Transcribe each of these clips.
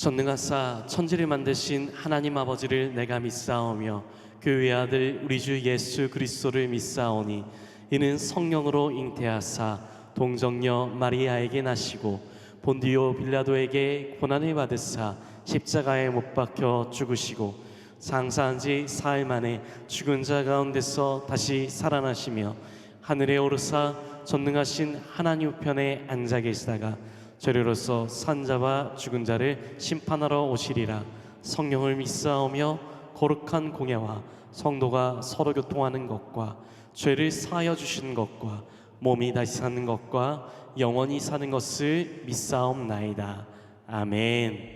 전능하사 천지를 만드신 하나님 아버지를 내가 믿사오며 그 외아들 우리 주 예수 그리스도를 믿사오니 이는 성령으로 잉태하사 동정녀 마리아에게 나시고 본디오 빌라도에게 고난을 받으사 십자가에 못 박혀 죽으시고 장사한 지 사흘 만에 죽은 자 가운데서 다시 살아나시며 하늘에 오르사 전능하신 하나님 우편에 앉아 계시다가 저리로서 산자와 죽은 자를 심판하러 오시리라. 성령을 믿사오며 거룩한 공예와 성도가 서로 교통하는 것과 죄를 사하여 주시는 것과 몸이 다시 사는 것과 영원히 사는 것을 믿사옵나이다. 아멘.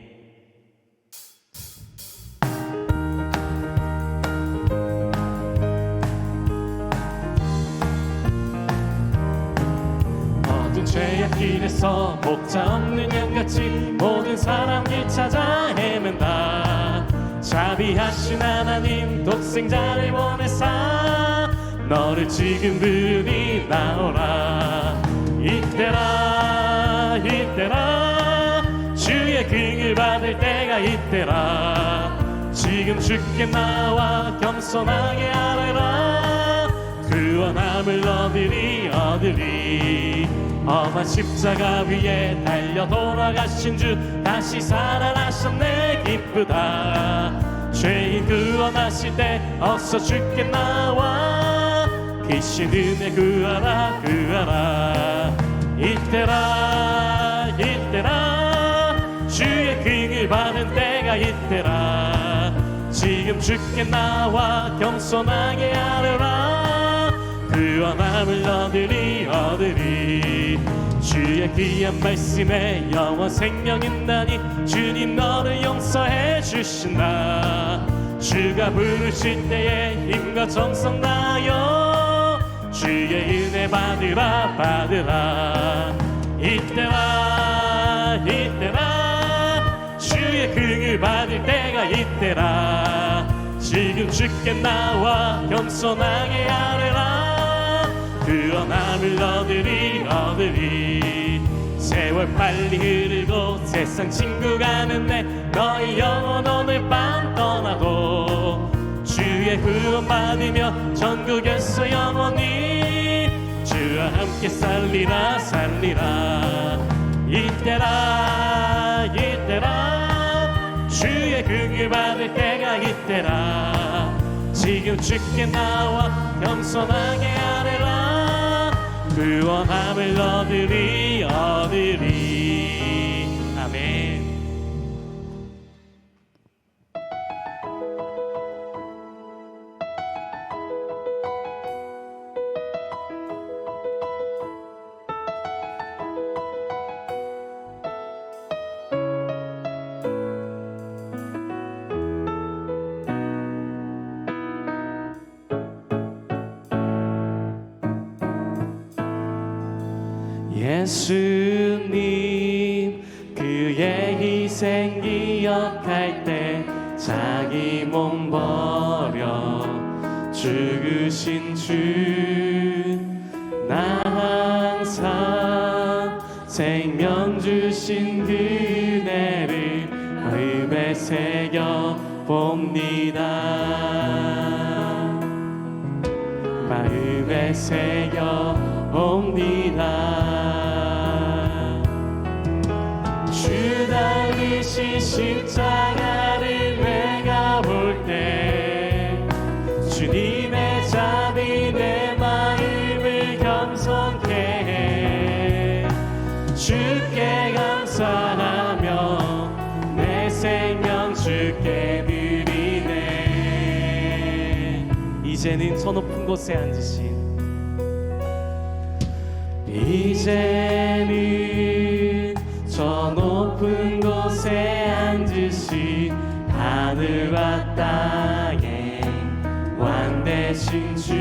죄악 길에서 목자 없는 양같이 모든 사람 길 찾아 헤맨다. 자비하신 하나님 독생자를 보내사 너를 지금 부르니 나오라. 이때라 이때라 주의 긍휼 받을 때가 이때라. 지금 주께 나와 겸손하게 아뢰라. 그 원함을 얻으리 험한 십자가 위에 달려 돌아가신 주 다시 살아나셨네. 기쁘다. 죄인 구원하실 때 어서 주께 나와 귀신 은혜 구하라 구하라. 이때라 이때라 주의 긍휼 받은 때가 이때라. 지금 주께 나와 겸손하게 아뢰라. 그 원함을 얻으리 주의 귀한 말씀에 영원 생명 있나니 주님 너를 용서해 주신다. 주가 부르실 때에 힘과 정성 다하여 주의 은혜 받으라. 이때라 이때라 주의 긍휼 받을 때가 이때라. 지금 주께 나와 겸손하게 아뢰라. 그 원함을 얻으리 세월 빨리 흐르고 세상 친구 가는데 너의 영혼 오늘 밤 떠나고 주의 구원 받으며 전국에서 영원히 주와 함께 살리라. 이때라 주의 긍휼 받을 때가 이때라. 지금 주께 나와 겸손하게 아뢰라. 그 원함을 얻으리. 아멘. 예수님 그의 희생 기억할 때 자기 몸 버려 죽으신 주 나 항상 생명 주신 그네를 마음에 새겨 봅니다. 마음에 새겨 봅니다. 주 달리신 십자가를 내가 볼 때 주님의 자비 내 마음을 겸손케 해. 주께 감사하며 내 생명 주께 드리네. 이제는 저 높은 곳에 앉으신 이제는 저 높은 곳에 앉으신 하늘과 땅에 왕되신 주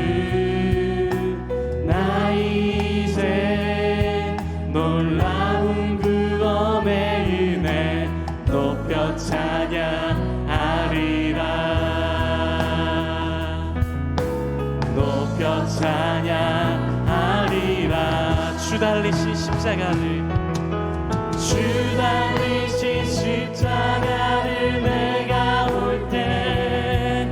나 이제 놀라운 구원의 은혜 높여 찬양하리라. 높여 찬양하리라. 주 달리신 십자가를 주 달리신 십자가를 내가 올 때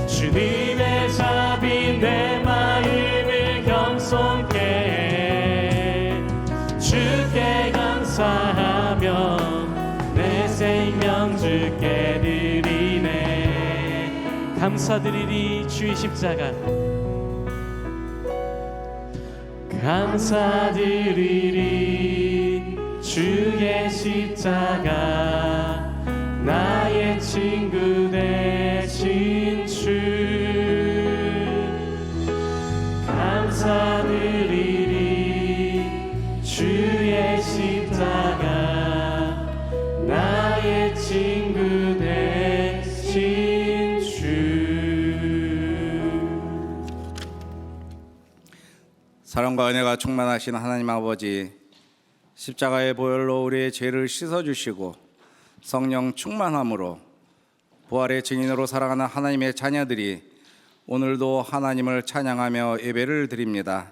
주님의 자비 내 마음을 겸손케 해 주께 감사하며 내 생명 주께 드리네. 감사드리리 주의 십자가 감사드리리 주의 십자가 나의 친구 되신 주 감사드리리 주의 십자가 나의 친구 되신 주. 사랑과 은혜가 충만하신 하나님 아버지, 십자가의 보혈로 우리의 죄를 씻어주시고 성령 충만함으로 부활의 증인으로 살아가는 하나님의 자녀들이 오늘도 하나님을 찬양하며 예배를 드립니다.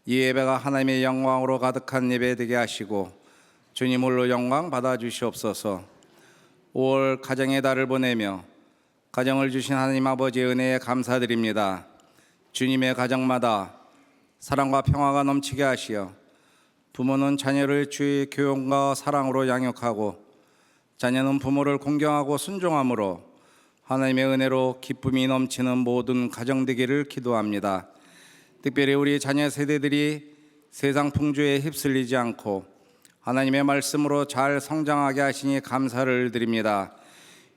이 예배가 하나님의 영광으로 가득한 예배 되게 하시고 주님 홀로 영광 받아주시옵소서. 5월 가정의 달을 보내며 가정을 주신 하나님 아버지의 은혜에 감사드립니다. 주님의 가정마다 사랑과 평화가 넘치게 하시어 부모는 자녀를 주의 교훈과 사랑으로 양육하고 자녀는 부모를 공경하고 순종함으로 하나님의 은혜로 기쁨이 넘치는 모든 가정 되기를 기도합니다. 특별히 우리 자녀 세대들이 세상 풍조에 휩쓸리지 않고 하나님의 말씀으로 잘 성장하게 하시니 감사를 드립니다.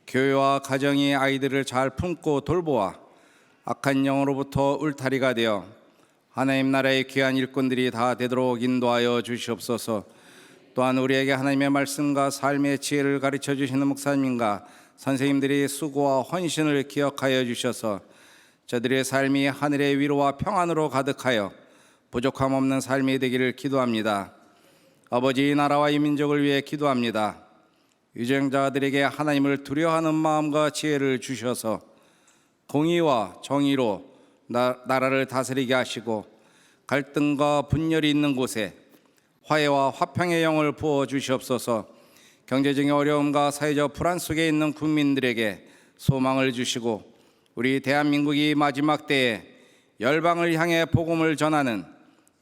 교회와 가정이 아이들을 잘 품고 돌보아 악한 영으로부터 울타리가 되어 하나님 나라의 귀한 일꾼들이 다 되도록 인도하여 주시옵소서. 또한 우리에게 하나님의 말씀과 삶의 지혜를 가르쳐 주시는 목사님과 선생님들이 수고와 헌신을 기억하여 주셔서 저들의 삶이 하늘의 위로와 평안으로 가득하여 부족함 없는 삶이 되기를 기도합니다. 아버지, 이 나라와 이 민족을 위해 기도합니다. 유정자들에게 하나님을 두려워하는 마음과 지혜를 주셔서 공의와 정의로 나라를 다스리게 하시고 갈등과 분열이 있는 곳에 화해와 화평의 영을 부어 주시옵소서. 경제적인 어려움과 사회적 불안 속에 있는 국민들에게 소망을 주시고 우리 대한민국이 마지막 때에 열방을 향해 복음을 전하는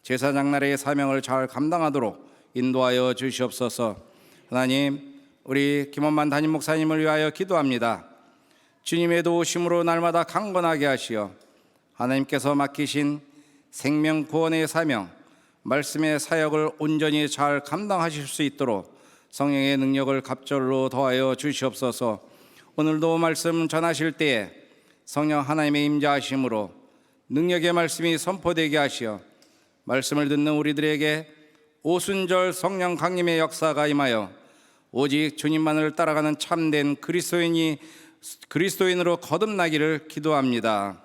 제사장 나라의 사명을 잘 감당하도록 인도하여 주시옵소서. 하나님, 우리 김원만 담임 목사님을 위하여 기도합니다. 주님의 도우심으로 날마다 강건하게 하시어 하나님께서 맡기신 생명 구원의 사명, 말씀의 사역을 온전히 잘 감당하실 수 있도록 성령의 능력을 갑절로 더하여 주시옵소서. 오늘도 말씀 전하실 때에 성령 하나님의 임재하심으로 능력의 말씀이 선포되게 하시어 말씀을 듣는 우리들에게 오순절 성령 강림의 역사가 임하여 오직 주님만을 따라가는 참된 그리스도인으로 거듭나기를 기도합니다.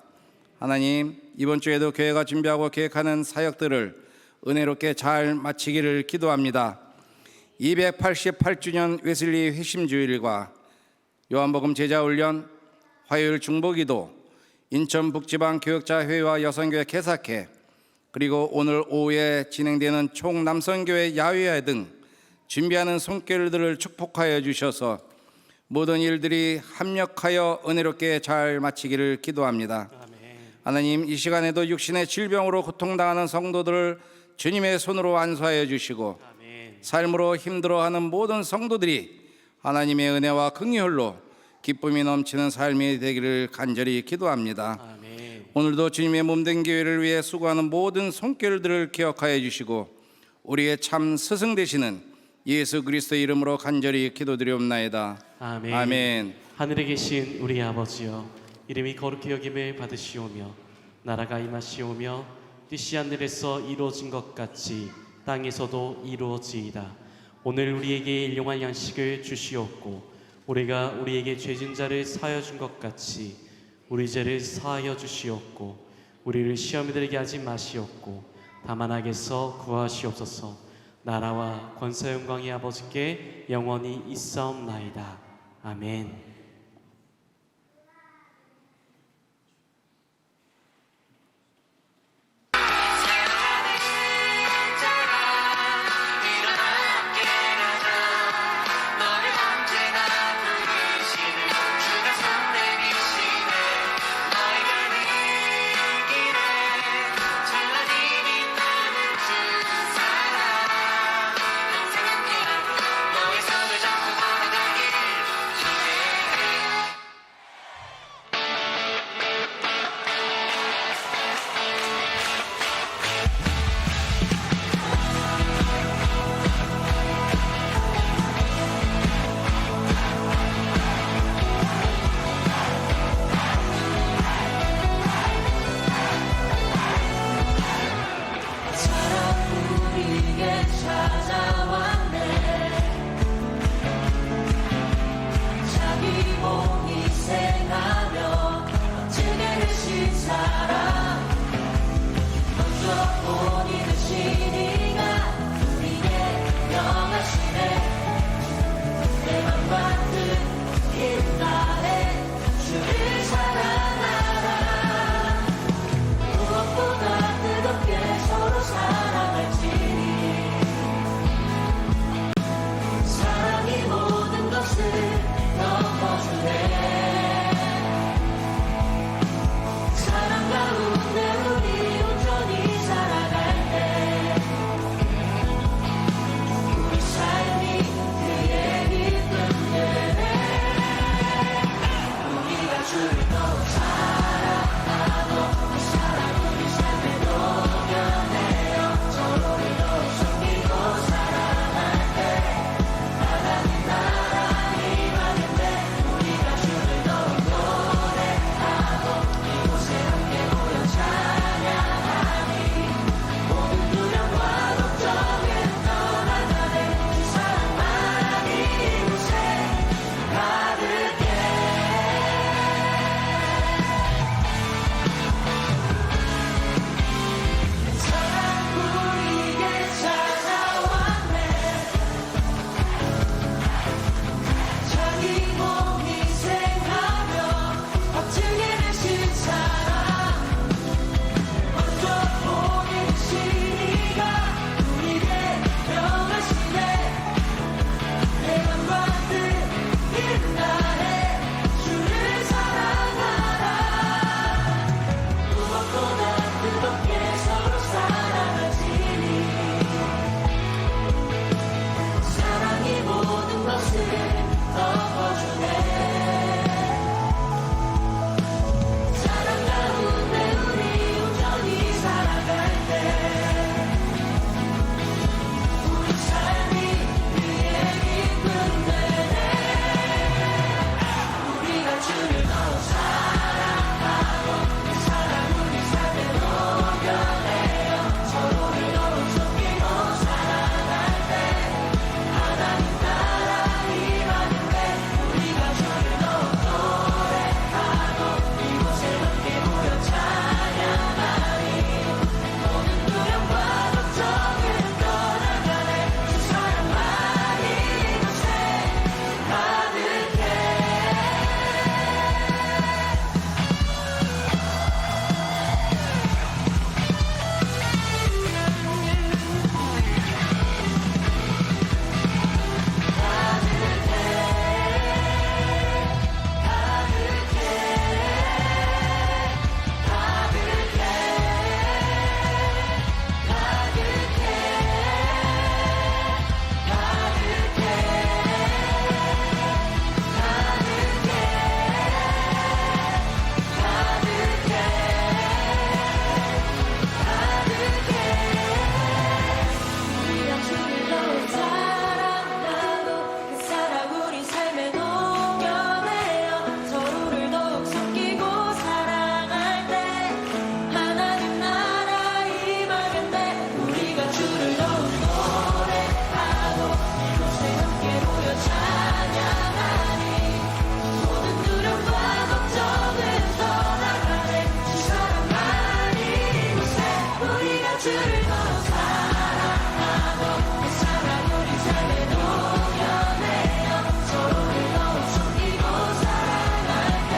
하나님, 이번 주에도 교회가 준비하고 계획하는 사역들을 은혜롭게 잘 마치기를 기도합니다. 288주년 웨슬리 회심주일과 요한복음 제자훈련, 화요일 중보기도, 인천북지방 교역자회와 여성교회 개사회, 그리고 오늘 오후에 진행되는 총남성교회 야외회 등 준비하는 손길들을 축복하여 주셔서 모든 일들이 합력하여 은혜롭게 잘 마치기를 기도합니다. 하나님, 이 시간에도 육신의 질병으로 고통당하는 성도들을 주님의 손으로 안수하여 주시고 삶으로 힘들어하는 모든 성도들이 하나님의 은혜와 긍휼로 기쁨이 넘치는 삶이 되기를 간절히 기도합니다. 오늘도 주님의 몸된 교회를 위해 수고하는 모든 손길들을 기억하여 주시고 우리의 참 스승 되시는 예수 그리스도의 이름으로 간절히 기도드리옵나이다. 아멘. 아멘. 하늘에 계신 우리 아버지여, 이름이 거룩히 여김을 받으시오며 나라가 임하시오며 뜻이 하늘에서 이루어진 것 같이 땅에서도 이루어지이다. 오늘 우리에게 일용할 양식을 주시옵고 우리가 우리에게 죄진 자를 사하여 준 것 같이 우리 죄를 사하여 주시옵고 우리를 시험에 들게 하지 마시옵고 다만 악에서 구하시옵소서. 나라와 권세 영광이 아버지께 영원히 있사옵나이다. 아멘. 되신 사랑 먼저 본이 되시니가 우리의 명하시네 내 맘과 뜻 이룬 날에 주를 사랑하라 무엇보다 뜨겁게 서로 사랑할지니 사랑이 모든 것을 덮어주네 사랑 가운데 우리 온전히 살아갈 때 우리 삶이 그의 기쁨 되네 우리가 주를 더욱 사랑하고 그 사랑 우리 삶에 녹여내어 서로를 더욱 섬기고 사랑할 때 하나님 나라 임하는데 우리가 주를 더욱 노래하고 이곳에 함께 모여 찬양하니 모든 두려움과 걱정은 떠나가네 주 사랑만이 이곳에 가득해 사랑 우리에게 찾아왔네 자기 몸 희생하며 확증해 내신 사랑 먼저 보내시니가 우리의 명하시네 내 맘과 뜻 이룬 날에 주를 사랑하라 무엇보다 뜨겁게 서로 사랑하지니 사랑이 모든 것을 덮어주네 사랑 가운데 우리 온전히 살아갈 때 우리 삶이 그의 기쁨 되네 우리가 주를 더욱 사랑하고 그 사랑 우리 삶에 녹여내어 서로를 더욱 섬기고 사랑할 때 하나님 나라 임하는데 우리가 주를 더욱 노래하고 이곳에 함께 모여 찬양하니 모든 두려움과 걱정은 떠나가네 주 사랑만이 이곳에 가득해 우리가 주를 더욱 사랑하고 그 사랑 우리 삶에 녹여내어 서로를 더욱 섬기고 사랑할 때 하나님 나라 임하겠네 우리가 주를 더욱 노래하고 이곳에 함께 모여 찬양하니 모든 두려움과 걱정은 떠나가네 주 사랑만이 이곳에 우리가 주를 더욱 사랑하고 그 사랑 우리 삶에 녹여내어 서로를 더욱 섬기고 사랑할 때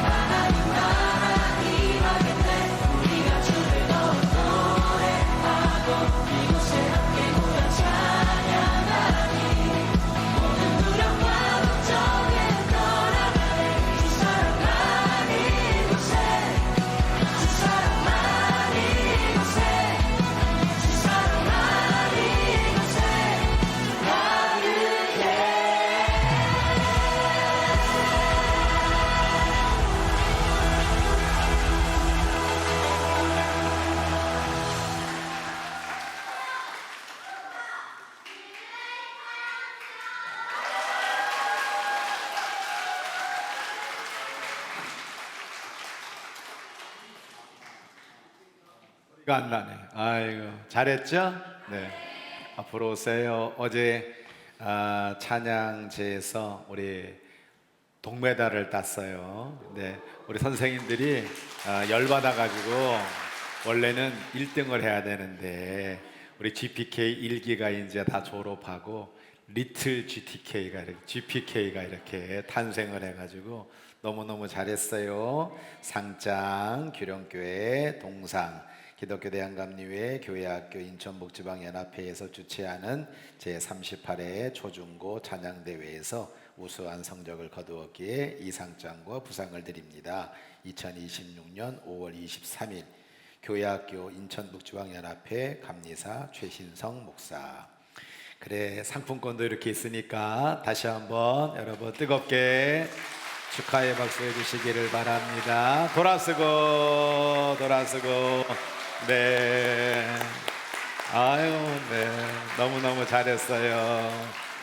하나님 나라 임하겠네 우리가 주를 더욱 노래하고 이곳에 함께 모여 찬양하니 모든 두려움과 걱정은 떠나가네 주 사랑만이 이곳에 주 사랑만이 이곳에 주 사랑만이 이곳에 가득해 소리가 안 나네. 아이고 잘했죠? 네. 앞으로 오세요. 어제 찬양제에서 우리 동메달을 땄어요. 네, 우리 선생님들이 열받아가지고 원래는 1등을 해야 되는데 우리 GPK 1기가 이제 다 졸업하고 리틀 GPK가 이렇게 탄생을 해가지고 너무너무 잘했어요. 상장, 규령교회, 동상, 기독교 대한감리회 교회학교 인천북지방연합회에서 주최하는 제38회 초중고 찬양대회에서 우수한 성적을 거두었기에 이 상장과 부상을 드립니다. 2026년 5월 23일 교회학교 인천북지방연합회 감리사 최신성 목사. 그래, 상품권도 이렇게 있으니까 다시 한번 여러분 뜨겁게 축하의 박수 해주시기를 바랍니다. 돌아서고 네, 아유, 네, 너무너무 잘했어요.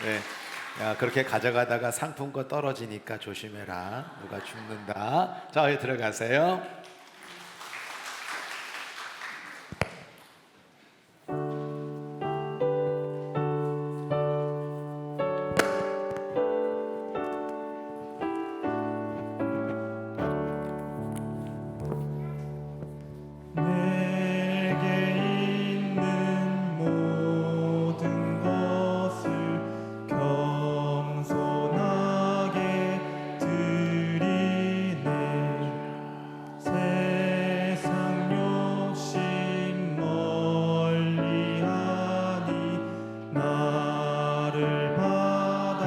네, 야, 그렇게 가져가다가 상품권 떨어지니까 조심해라, 누가 죽는다. 자, 여기 들어가세요. 내게 있는 모든 것을 겸손하게 드리네. 세상 욕심 멀리하니 나를 받아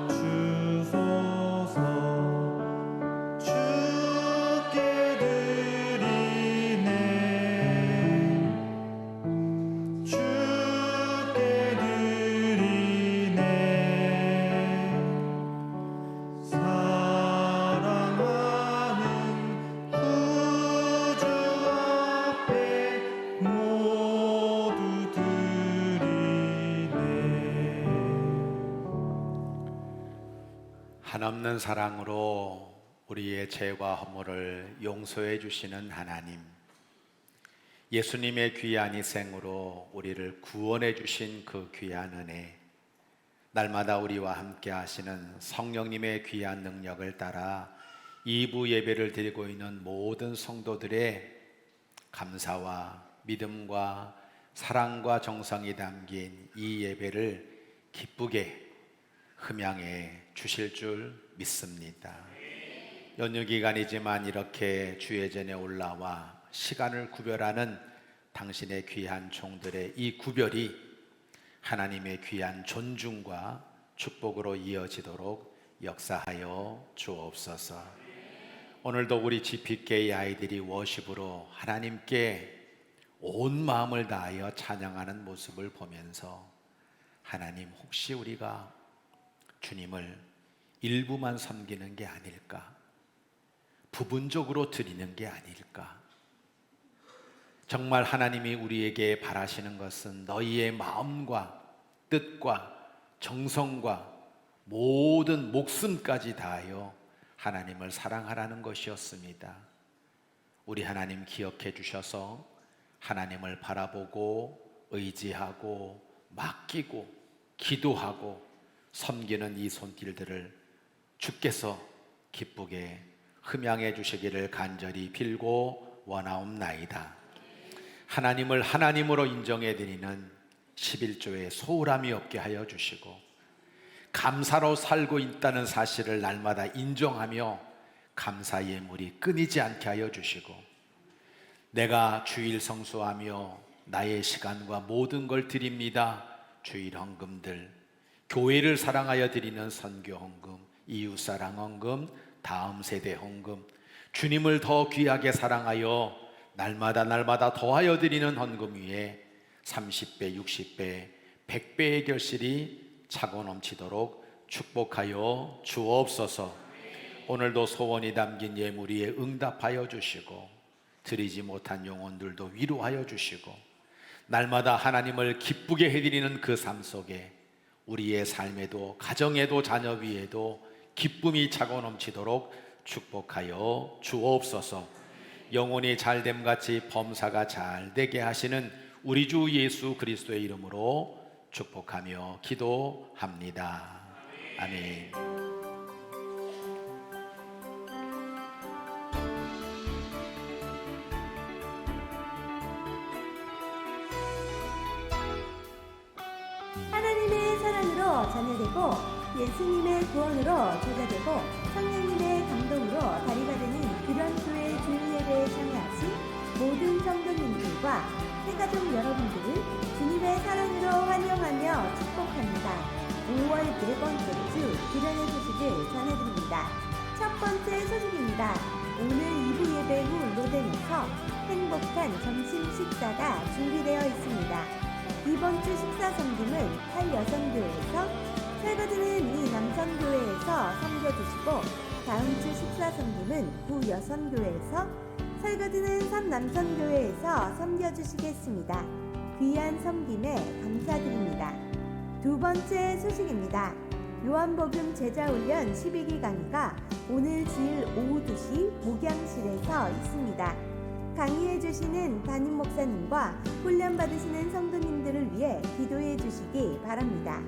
주소서. 주께 드리네. 주께 드리네. 사랑하는 구주 앞에 모두 드리네. 한없는 사랑으로 우리의 죄와 허물을 용서해 주시는 하나님, 예수님의 귀한 희생으로 우리를 구원해 주신 그 귀한 은혜, 날마다 우리와 함께 하시는 성령님의 귀한 능력을 따라 2부 예배를 드리고 있는 모든 성도들의 감사와 믿음과 사랑과 정성이 담긴 이 예배를 기쁘게 흠양해 주실 줄 믿습니다. 연휴 기간이지만 이렇게 주의 전에 올라와 시간을 구별하는 당신의 귀한 종들의 이 구별이 하나님의 귀한 존중과 축복으로 이어지도록 역사하여 주옵소서. 오늘도 우리 GPK 아이들이 워십으로 하나님께 온 마음을 다하여 찬양하는 모습을 보면서 하나님, 혹시 우리가 주님을 일부만 섬기는 게 아닐까? 부분적으로 드리는 게 아닐까? 정말 하나님이 우리에게 바라시는 것은 너희의 마음과 뜻과 정성과 모든 목숨까지 다하여 하나님을 사랑하라는 것이었습니다. 우리 하나님 기억해 주셔서 하나님을 바라보고 의지하고 맡기고 기도하고 섬기는 이 손길들을 주께서 기쁘게 흠양해 주시기를 간절히 빌고 원하옵나이다. 하나님을 하나님으로 인정해 드리는 11조의 소홀함이 없게 하여 주시고, 감사로 살고 있다는 사실을 날마다 인정하며 감사 예물이 끊이지 않게 하여 주시고, 내가 주일 성수하며 나의 시간과 모든 걸 드립니다. 주일 헌금들, 교회를 사랑하여 드리는 선교 헌금, 이웃사랑 헌금, 다음 세대 헌금, 주님을 더 귀하게 사랑하여 날마다 더하여 드리는 헌금 위에 30배, 60배, 100배의 결실이 차고 넘치도록 축복하여 주옵소서. 오늘도 소원이 담긴 예물 위에 응답하여 주시고, 드리지 못한 영혼들도 위로하여 주시고, 날마다 하나님을 기쁘게 해드리는 그 삶 속에 우리의 삶에도 가정에도 자녀 위에도 기쁨이 차고 넘치도록 축복하여 주옵소서. 영혼이 잘됨같이 범사가 잘되게 하시는 우리 주 예수 그리스도의 이름으로 축복하며 기도합니다. 아멘. 자녀되고 예수님의 구원으로 제자되고 성령님의 감동으로 다리가 되는 규련교회 주일예배에 참여하신 모든 성도님들과 새가족 여러분들을 주님의 사랑으로 환영하며 축복합니다. 5월 네 번째 주 규련의 소식을 전해드립니다. 첫 번째 소식입니다. 오늘 2부 예배 후 로덴에서 행복한 점심 식사가 준비되어 있습니다. 이번 주 식사 섬김은 탈여성교회에서, 설거지는 이 남성교회에서 섬겨주시고, 다음 주 식사 섬김은 구여성교회에서, 설거지는 삼남성교회에서 섬겨주시겠습니다. 귀한 섬김에 감사드립니다. 두 번째 소식입니다. 요한복음 제자훈련 12기 강의가 오늘 주일 오후 2시 목양실에서 있습니다. 강의해 주시는 담임 목사님과 훈련 받으시는 성도님들을 위해 기도해 주시기 바랍니다.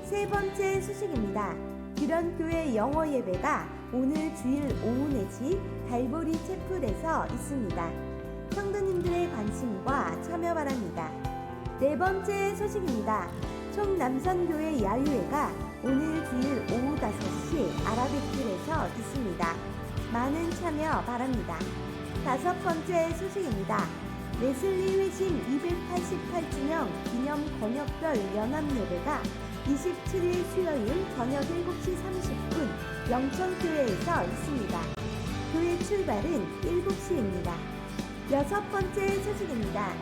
세 번째 소식입니다. 규련교회 영어 예배가 오늘 주일 오후 4시 달보리 채플에서 있습니다. 성도님들의 관심과 참여 바랍니다. 네 번째 소식입니다. 총남선교회 야유회가 오늘 주일 오후 5시 아라뱃길에서 있습니다. 많은 참여 바랍니다. 다섯 번째 소식입니다. 웨슬리 회심 288주년 기념 권역별 연합예배가 27일 수요일 저녁 7시 30분 영천교회에서 있습니다. 교회 출발은 7시입니다. 여섯 번째 소식입니다.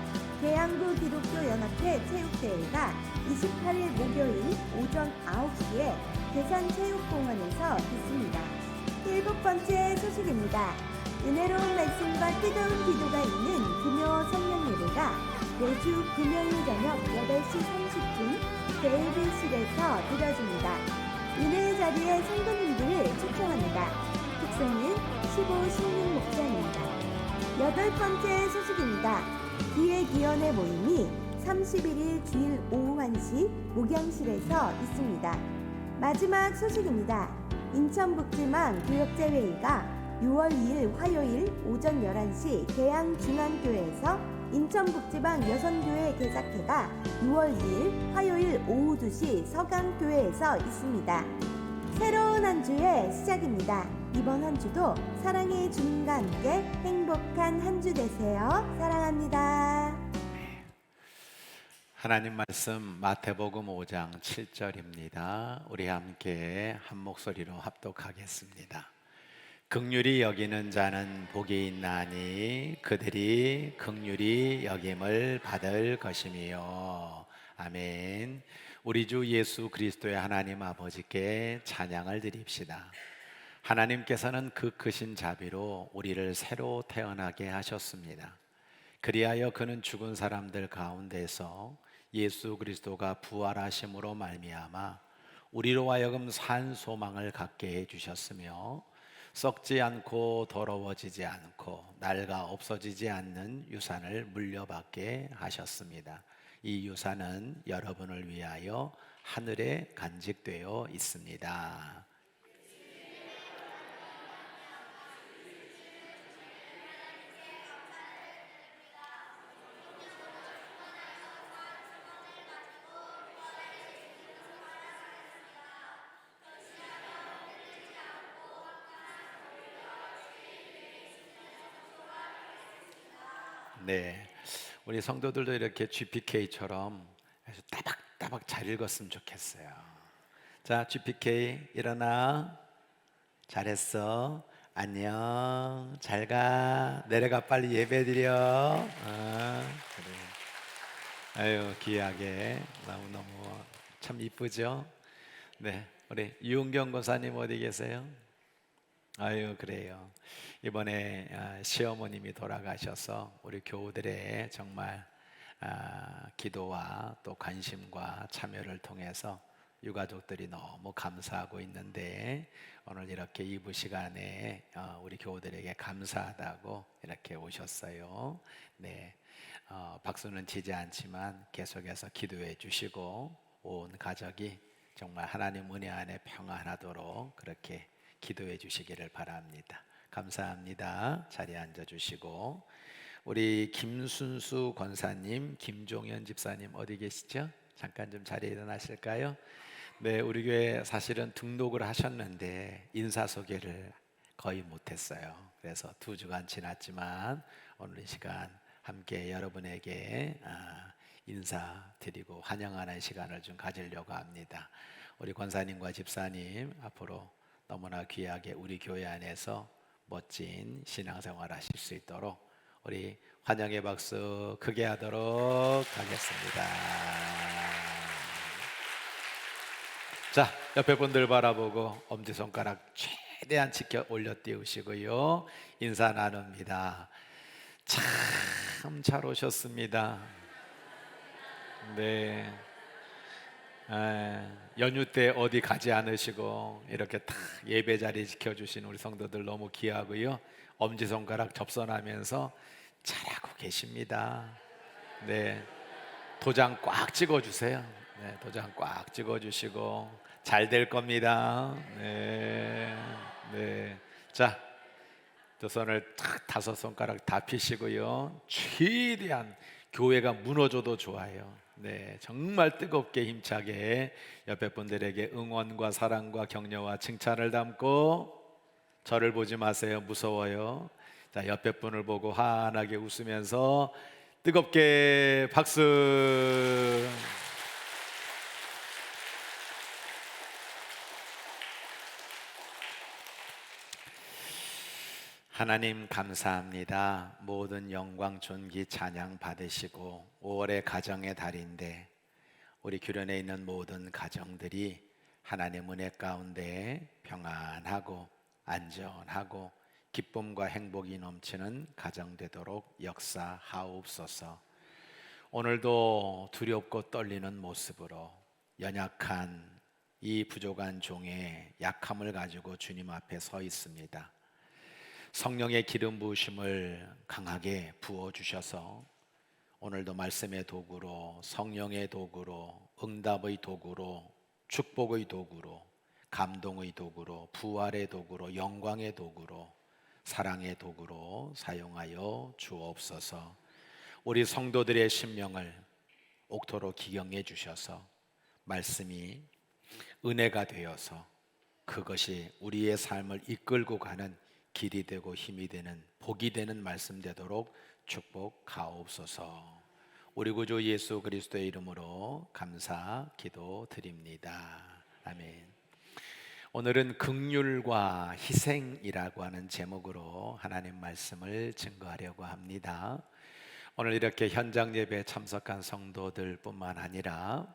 계양구 기독교연합회 체육대회가 28일 목요일 오전 9시에 계산체육공원에서 있습니다. 일곱 번째 소식입니다. 은혜로운 말씀과 뜨거운 기도가 있는 금요 성령예배가 매주 금요일 저녁 8시 30분 대회실에서 드려집니다. 은혜의 자리에 성도님들을 초청합니다. 특성은 15, 16 목장입니다. 여덟 번째 소식입니다. 기획위원회 모임이 31일 주일 오후 1시 목양실에서 있습니다. 마지막 소식입니다. 인천북지망 교역제회의가 6월 2일 화요일 오전 11시 계양중앙교회에서, 인천북지방 여선교회 개사회가 6월 2일 화요일 오후 2시 서강교회에서 있습니다. 새로운 한 주의 시작입니다. 이번 한 주도 사랑의 주님과 함께 행복한 한 주 되세요. 사랑합니다. 하나님 말씀 마태복음 5장 7절입니다. 우리 함께 한 목소리로 합독하겠습니다. 긍휼히 여기는 자는 복이 있나니 그들이 긍휼히 여김을 받을 것이며. 아멘. 우리 주 예수 그리스도의 하나님 아버지께 찬양을 드립시다. 하나님께서는 그 크신 자비로 우리를 새로 태어나게 하셨습니다. 그리하여 그는 죽은 사람들 가운데서 예수 그리스도가 부활하심으로 말미암아 우리로 하여금 산 소망을 갖게 해주셨으며, 썩지 않고 더러워지지 않고 낡아 없어지지 않는 유산을 물려받게 하셨습니다. 이 유산은 여러분을 위하여 하늘에 간직되어 있습니다. 네, 우리 성도들도 이렇게 GPK처럼 아주 따박따박 잘 읽었으면 좋겠어요. 자, GPK 일어나. 잘했어. 안녕. 잘 가. 내려가 빨리 예배 드려. 그래. 아유, 귀하게 너무너무 참 이쁘죠? 네, 우리 유은경 권사님 어디 계세요? 아유, 그래요. 이번에 시어머님이 돌아가셔서 우리 교우들의 정말 기도와 또 관심과 참여를 통해서 유가족들이 너무 감사하고 있는데, 오늘 이렇게 2부 시간에 우리 교우들에게 감사하다고 이렇게 오셨어요. 네, 박수는 치지 않지만 계속해서 기도해 주시고 온 가족이 정말 하나님 은혜 안에 평안하도록 그렇게 기도해 주시기를 바랍니다. 감사합니다. 자리에 앉아 주시고, 우리 김순수 권사님, 김종현 집사님 어디 계시죠? 잠깐 좀 자리에 일어나실까요? 네, 우리 교회 사실은 등록을 하셨는데 인사소개를 거의 못했어요. 그래서 2주간 지났지만 오늘 이 시간 함께 여러분에게 인사드리고 환영하는 시간을 좀 가지려고 합니다. 우리 권사님과 집사님 앞으로 너무나 귀하게 우리 교회 안에서 멋진 신앙생활 하실 수 있도록 우리 환영의 박수 크게 하도록 하겠습니다. 자, 옆에 분들 바라보고 엄지손가락 최대한 지켜 올려 띄우시고요. 인사 나눕니다. 참 잘 오셨습니다. 네. 연휴 때 어디 가지 않으시고 이렇게 딱 예배 자리 지켜주신 우리 성도들 너무 귀하고요. 엄지손가락 접선하면서 잘하고 계십니다. 네. 도장 꽉 찍어주세요. 네, 도장 꽉 찍어주시고 잘 될 겁니다. 네, 네. 자, 2손을 탁 5손가락 다 펴시고요. 최대한 교회가 무너져도 좋아요. 네, 정말 뜨겁게 힘차게 옆에 분들에게 응원과 사랑과 격려와 칭찬을 담고 저를 보지 마세요. 무서워요. 자, 옆에 분을 보고 환하게 웃으면서 뜨겁게 박수. 하나님 감사합니다. 모든 영광 존귀 찬양 받으시고 5월의 가정의 달인데 우리 규련에 있는 모든 가정들이 하나님 은혜 가운데 평안하고 안전하고 기쁨과 행복이 넘치는 가정 되도록 역사하옵소서. 오늘도 두렵고 떨리는 모습으로 연약한 이 부족한 종의 약함을 가지고 주님 앞에 서 있습니다. 성령의 기름 부으심을 강하게 부어주셔서 오늘도 말씀의 도구로, 성령의 도구로, 응답의 도구로, 축복의 도구로, 감동의 도구로, 부활의 도구로, 영광의 도구로, 사랑의 도구로 사용하여 주옵소서. 우리 성도들의 심령을 옥토로 기경해 주셔서 말씀이 은혜가 되어서 그것이 우리의 삶을 이끌고 가는 길이 되고 힘이 되는 복이 되는 말씀 되도록 축복하옵소서. 우리 구주 예수 그리스도의 이름으로 감사 기도드립니다. 아멘. 오늘은 긍휼과 희생이라고 하는 제목으로 하나님 말씀을 증거하려고 합니다. 오늘 이렇게 현장 예배에 참석한 성도들 뿐만 아니라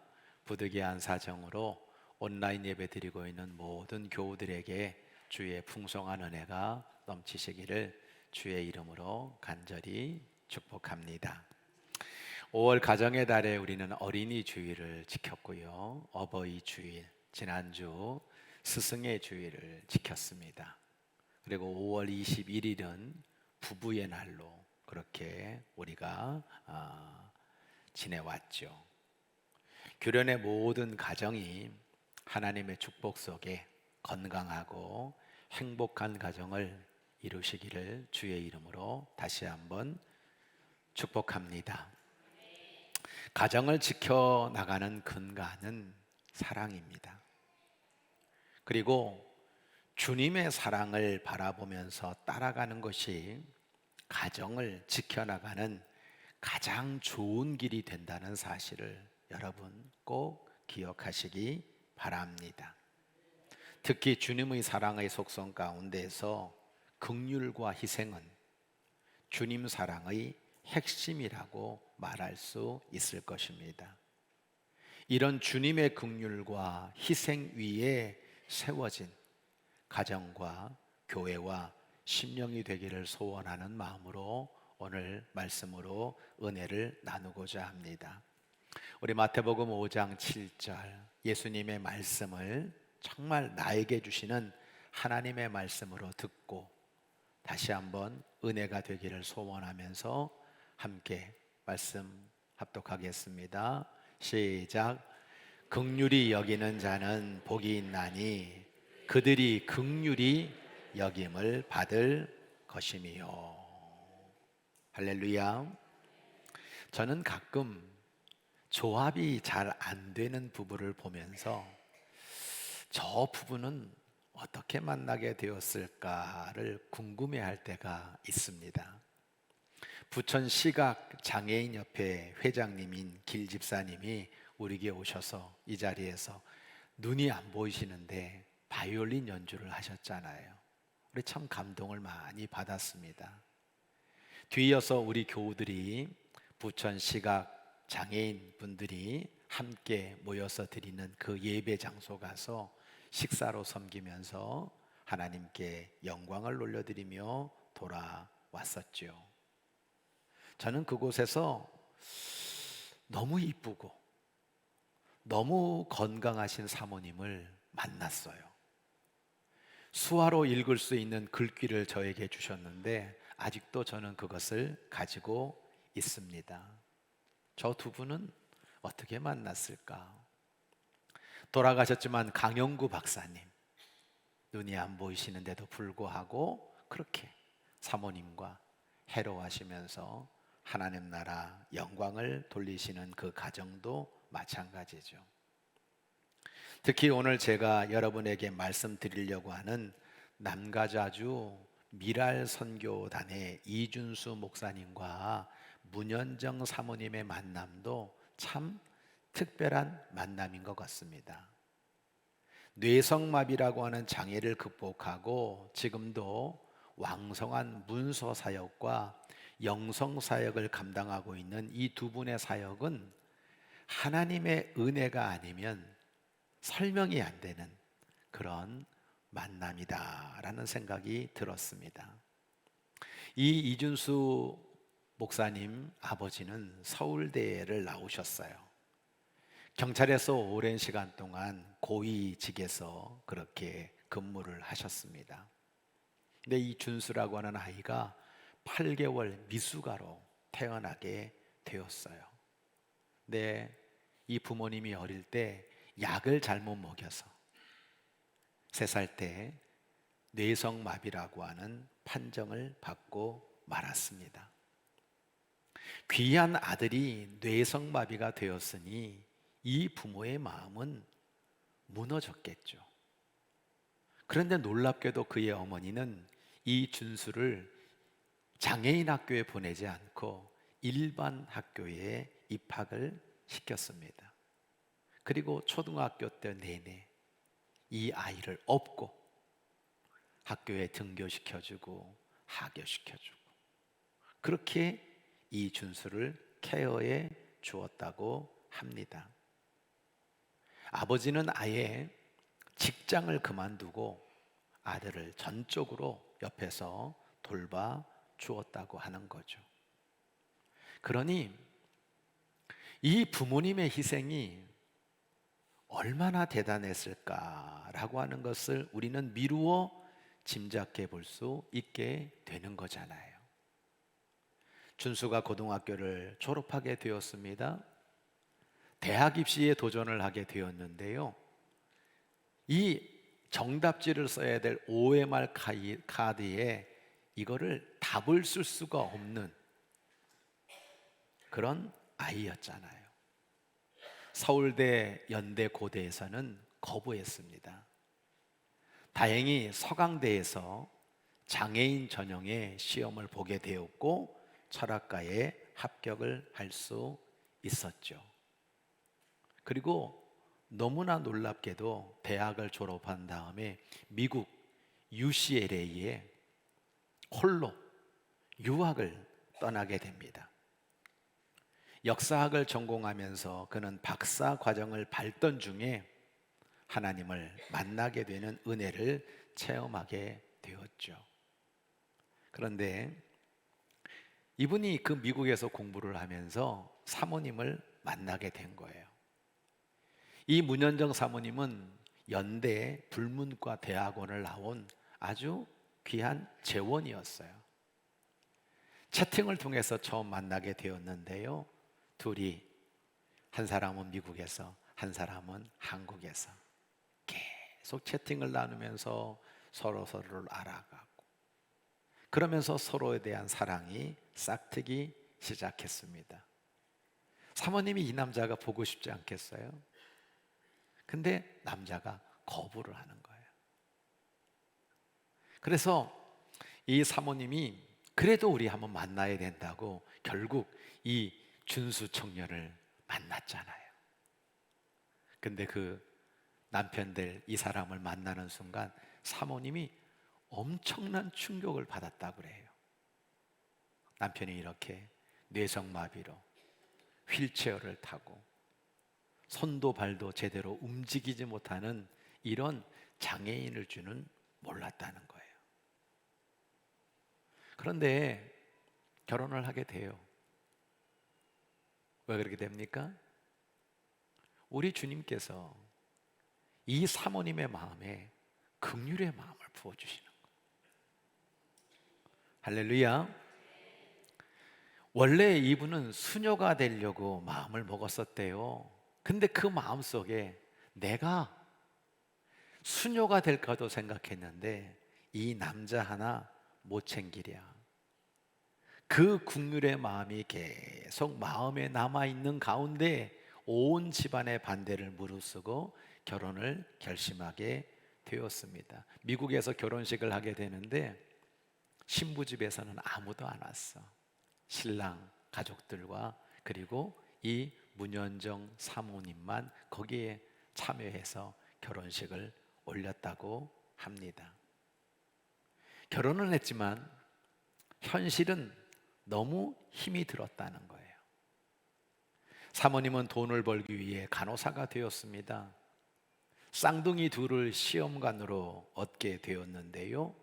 부득이한 사정으로 온라인 예배 드리고 있는 모든 교우들에게 주의 풍성한 은혜가 넘치시기를 주의 이름으로 간절히 축복합니다. 5월 가정의 달에 우리는 어린이 주일을 지켰고요. 어버이 주일, 지난주 스승의 주일을 지켰습니다. 그리고 5월 21일은 부부의 날로 그렇게 우리가 지내왔죠. 규련의 모든 가정이 하나님의 축복 속에 건강하고 행복한 가정을 이루시기를 주의 이름으로 다시 한번 축복합니다. 가정을 지켜나가는 근간은 사랑입니다. 그리고 주님의 사랑을 바라보면서 따라가는 것이 가정을 지켜나가는 가장 좋은 길이 된다는 사실을 여러분 꼭 기억하시기 바랍니다. 특히 주님의 사랑의 속성 가운데서 긍휼과 희생은 주님 사랑의 핵심이라고 말할 수 있을 것입니다. 이런 주님의 긍휼과 희생 위에 세워진 가정과 교회와 심령이 되기를 소원하는 마음으로 오늘 말씀으로 은혜를 나누고자 합니다. 우리 마태복음 5장 7절 예수님의 말씀을 정말 나에게 주시는 하나님의 말씀으로 듣고 다시 한번 은혜가 되기를 소원하면서 함께 말씀 합독하겠습니다. 시작. 긍휼히 여기는 자는 복이 있나니 그들이 긍휼히 여김을 받을 것임이요. 할렐루야. 저는 가끔 조합이 잘 안 되는 부부를 보면서 저 부부는 어떻게 만나게 되었을까를 궁금해할 때가 있습니다. 부천 시각 장애인 협회 회장님인 길 집사님이 우리에게 오셔서 이 자리에서 눈이 안 보이시는데 바이올린 연주를 하셨잖아요. 우리 참 감동을 많이 받았습니다. 뒤이어서 우리 교우들이 부천 시각 장애인 분들이 함께 모여서 드리는 그 예배 장소 가서 식사로 섬기면서 하나님께 영광을 올려드리며 돌아왔었죠. 저는 그곳에서 너무 이쁘고 너무 건강하신 사모님을 만났어요. 수화로 읽을 수 있는 글귀를 저에게 주셨는데 아직도 저는 그것을 가지고 있습니다. 저 두 분은 어떻게 만났을까? 돌아가셨지만 강영구 박사님, 눈이 안 보이시는데도 불구하고 그렇게 사모님과 해로하시면서 하나님 나라 영광을 돌리시는 그 가정도 마찬가지죠. 특히 오늘 제가 여러분에게 말씀드리려고 하는 남가자주 미랄 선교단의 이준수 목사님과 문현정 사모님의 만남도 참 특별한 만남인 것 같습니다. 뇌성마비라고 하는 장애를 극복하고 지금도 왕성한 문서 사역과 영성 사역을 감당하고 있는 이 두 분의 사역은 하나님의 은혜가 아니면 설명이 안 되는 그런 만남이다라는 생각이 들었습니다. 이 이준수 목사님 아버지는 서울대를 나오셨어요. 경찰에서 오랜 시간 동안 고위직에서 그렇게 근무를 하셨습니다. 근데 이 준수라고 하는 아이가 8개월 미숙아로 태어나게 되었어요. 근데 이 부모님이 어릴 때 약을 잘못 먹여서 3살 때 뇌성마비라고 하는 판정을 받고 말았습니다. 귀한 아들이 뇌성마비가 되었으니 이 부모의 마음은 무너졌겠죠. 그런데 놀랍게도 그의 어머니는 이 준수를 장애인 학교에 보내지 않고 일반 학교에 입학을 시켰습니다. 그리고 초등학교 때 내내 이 아이를 업고 학교에 등교시켜주고 하교시켜주고 그렇게 이 준수를 케어해 주었다고 합니다. 아버지는 아예 직장을 그만두고 아들을 전적으로 옆에서 돌봐 주었다고 하는 거죠. 그러니 이 부모님의 희생이 얼마나 대단했을까라고 하는 것을 우리는 미루어 짐작해 볼 수 있게 되는 거잖아요. 준수가 고등학교를 졸업하게 되었습니다. 대학 입시에 도전을 하게 되었는데요. 이 정답지를 써야 될 OMR 카드에 이거를 답을 쓸 수가 없는 그런 아이였잖아요. 서울대, 연대, 고대에서는 거부했습니다. 다행히 서강대에서 장애인 전형의 시험을 보게 되었고 철학과에 합격을 할 수 있었죠. 그리고 너무나 놀랍게도 대학을 졸업한 다음에 미국 UCLA에 홀로 유학을 떠나게 됩니다. 역사학을 전공하면서 그는 박사 과정을 밟던 중에 하나님을 만나게 되는 은혜를 체험하게 되었죠. 그런데 이분이 그 미국에서 공부를 하면서 사모님을 만나게 된 거예요. 이 문현정 사모님은 연대 불문과 대학원을 나온 아주 귀한 재원이었어요. 채팅을 통해서 처음 만나게 되었는데요. 둘이 한 사람은 미국에서 한 사람은 한국에서 계속 채팅을 나누면서 서로를 알아가고 그러면서 서로에 대한 사랑이 싹트기 시작했습니다. 사모님이 이 남자가 보고 싶지 않겠어요? 근데 남자가 거부를 하는 거예요. 그래서 이 사모님이 그래도 우리 한번 만나야 된다고 결국 이 준수 청년을 만났잖아요. 근데 그 남편 될 이 사람을 만나는 순간 사모님이 엄청난 충격을 받았다고 그래요. 남편이 이렇게 뇌성마비로 휠체어를 타고 손도 발도 제대로 움직이지 못하는 이런 장애인을 줄은 몰랐다는 거예요. 그런데 결혼을 하게 돼요. 왜 그렇게 됩니까? 우리 주님께서 이 사모님의 마음에 긍휼의 마음을 부어주시는 거예요. 할렐루야. 원래 이분은 수녀가 되려고 마음을 먹었었대요. 근데 그 마음속에 내가 수녀가 될까도 생각했는데 이 남자 하나 못 챙기랴. 그 긍휼의 마음이 계속 마음에 남아있는 가운데 온 집안의 반대를 무릅쓰고 결혼을 결심하게 되었습니다. 미국에서 결혼식을 하게 되는데 신부 집에서는 아무도 안 왔어. 신랑 가족들과 그리고 이 문현정 사모님만 거기에 참여해서 결혼식을 올렸다고 합니다. 결혼은 했지만 현실은 너무 힘이 들었다는 거예요. 사모님은 돈을 벌기 위해 간호사가 되었습니다. 쌍둥이 둘을 시험관으로 얻게 되었는데요.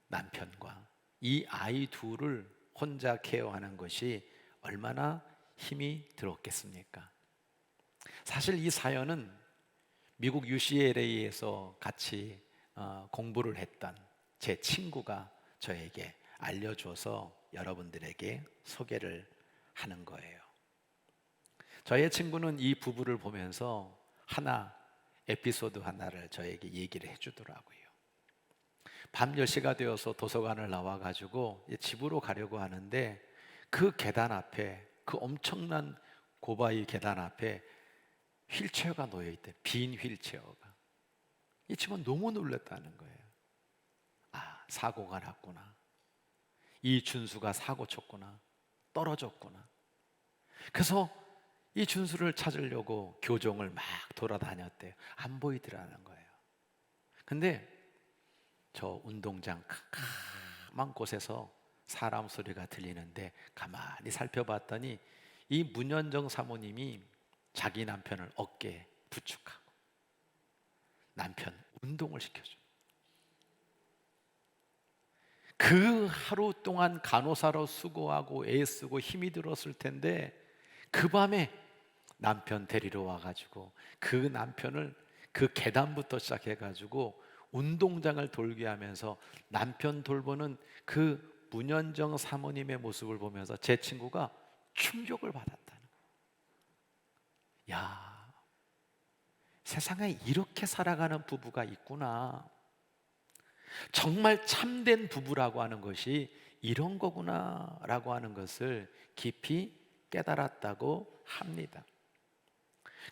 남편과 이 아이 둘을 혼자 케어하는 것이 얼마나 힘이 들었겠습니까? 사실 이 사연은 미국 UCLA에서 같이 공부를 했던 제 친구가 저에게 알려줘서 여러분들에게 소개를 하는 거예요. 저의 친구는 이 부부를 보면서 에피소드 하나를 저에게 얘기를 해주더라고요. 밤 10시가 되어서 도서관을 나와가지고 집으로 가려고 하는데 그 계단 앞에, 그 엄청난 고바위 계단 앞에 휠체어가 놓여있대. 빈 휠체어가. 이 친구는 너무 놀랐다는 거예요. 아, 사고가 났구나. 이 준수가 사고 쳤구나. 떨어졌구나. 그래서 이 준수를 찾으려고 교정을 막 돌아다녔대요. 안 보이더라는 거예요. 근데 저 운동장 캄캄한 곳에서 사람 소리가 들리는데 가만히 살펴봤더니 이 문현정 사모님이 자기 남편을 어깨에 부축하고 남편 운동을 시켜줘. 그 하루 동안 간호사로 수고하고 애쓰고 힘이 들었을 텐데 그 밤에 남편 데리러 와가지고 그 남편을 그 계단부터 시작해가지고 운동장을 돌게 하면서 남편 돌보는 그 문현정 사모님의 모습을 보면서 제 친구가 충격을 받았다는 거예요. 야, 세상에 이렇게 살아가는 부부가 있구나. 정말 참된 부부라고 하는 것이 이런 거구나 라고 하는 것을 깊이 깨달았다고 합니다.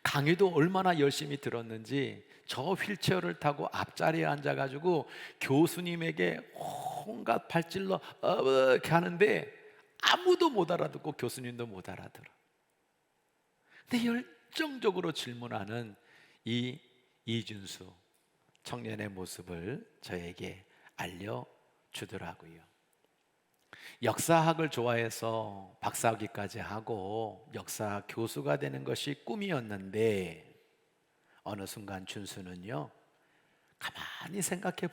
강의도 얼마나 열심히 들었는지 저 휠체어를 타고 앞자리에 앉아가지고 교수님에게 온갖 발질러 이렇게 하는데 아무도 못 알아듣고 교수님도 못 알아들어. 근데 열정적으로 질문하는 이 이준수 청년의 모습을 저에게 알려주더라고요. 역사학을 좋아해서 박사학위까지 하고 역사 교수가 되는 것이 꿈이었는데 어느 순간 준수는요, 가만히 생각해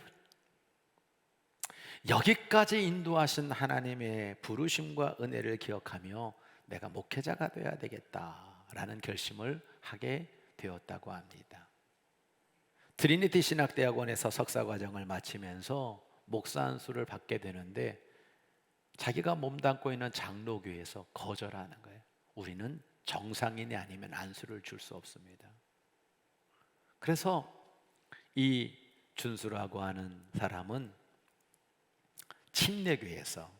여기까지 인도하신 하나님의 부르심과 은혜를 기억하며 내가 목회자가 되어야 되겠다라는 결심을 하게 되었다고 합니다. 트리니티 신학대학원에서 석사과정을 마치면서 목사 안수를 받게 되는데 자기가 몸담고 있는 장로교에서 거절하는 거예요. 우리는 정상인이 아니면 안수를 줄 수 없습니다. 그래서 이 준수라고 하는 사람은 침례교에서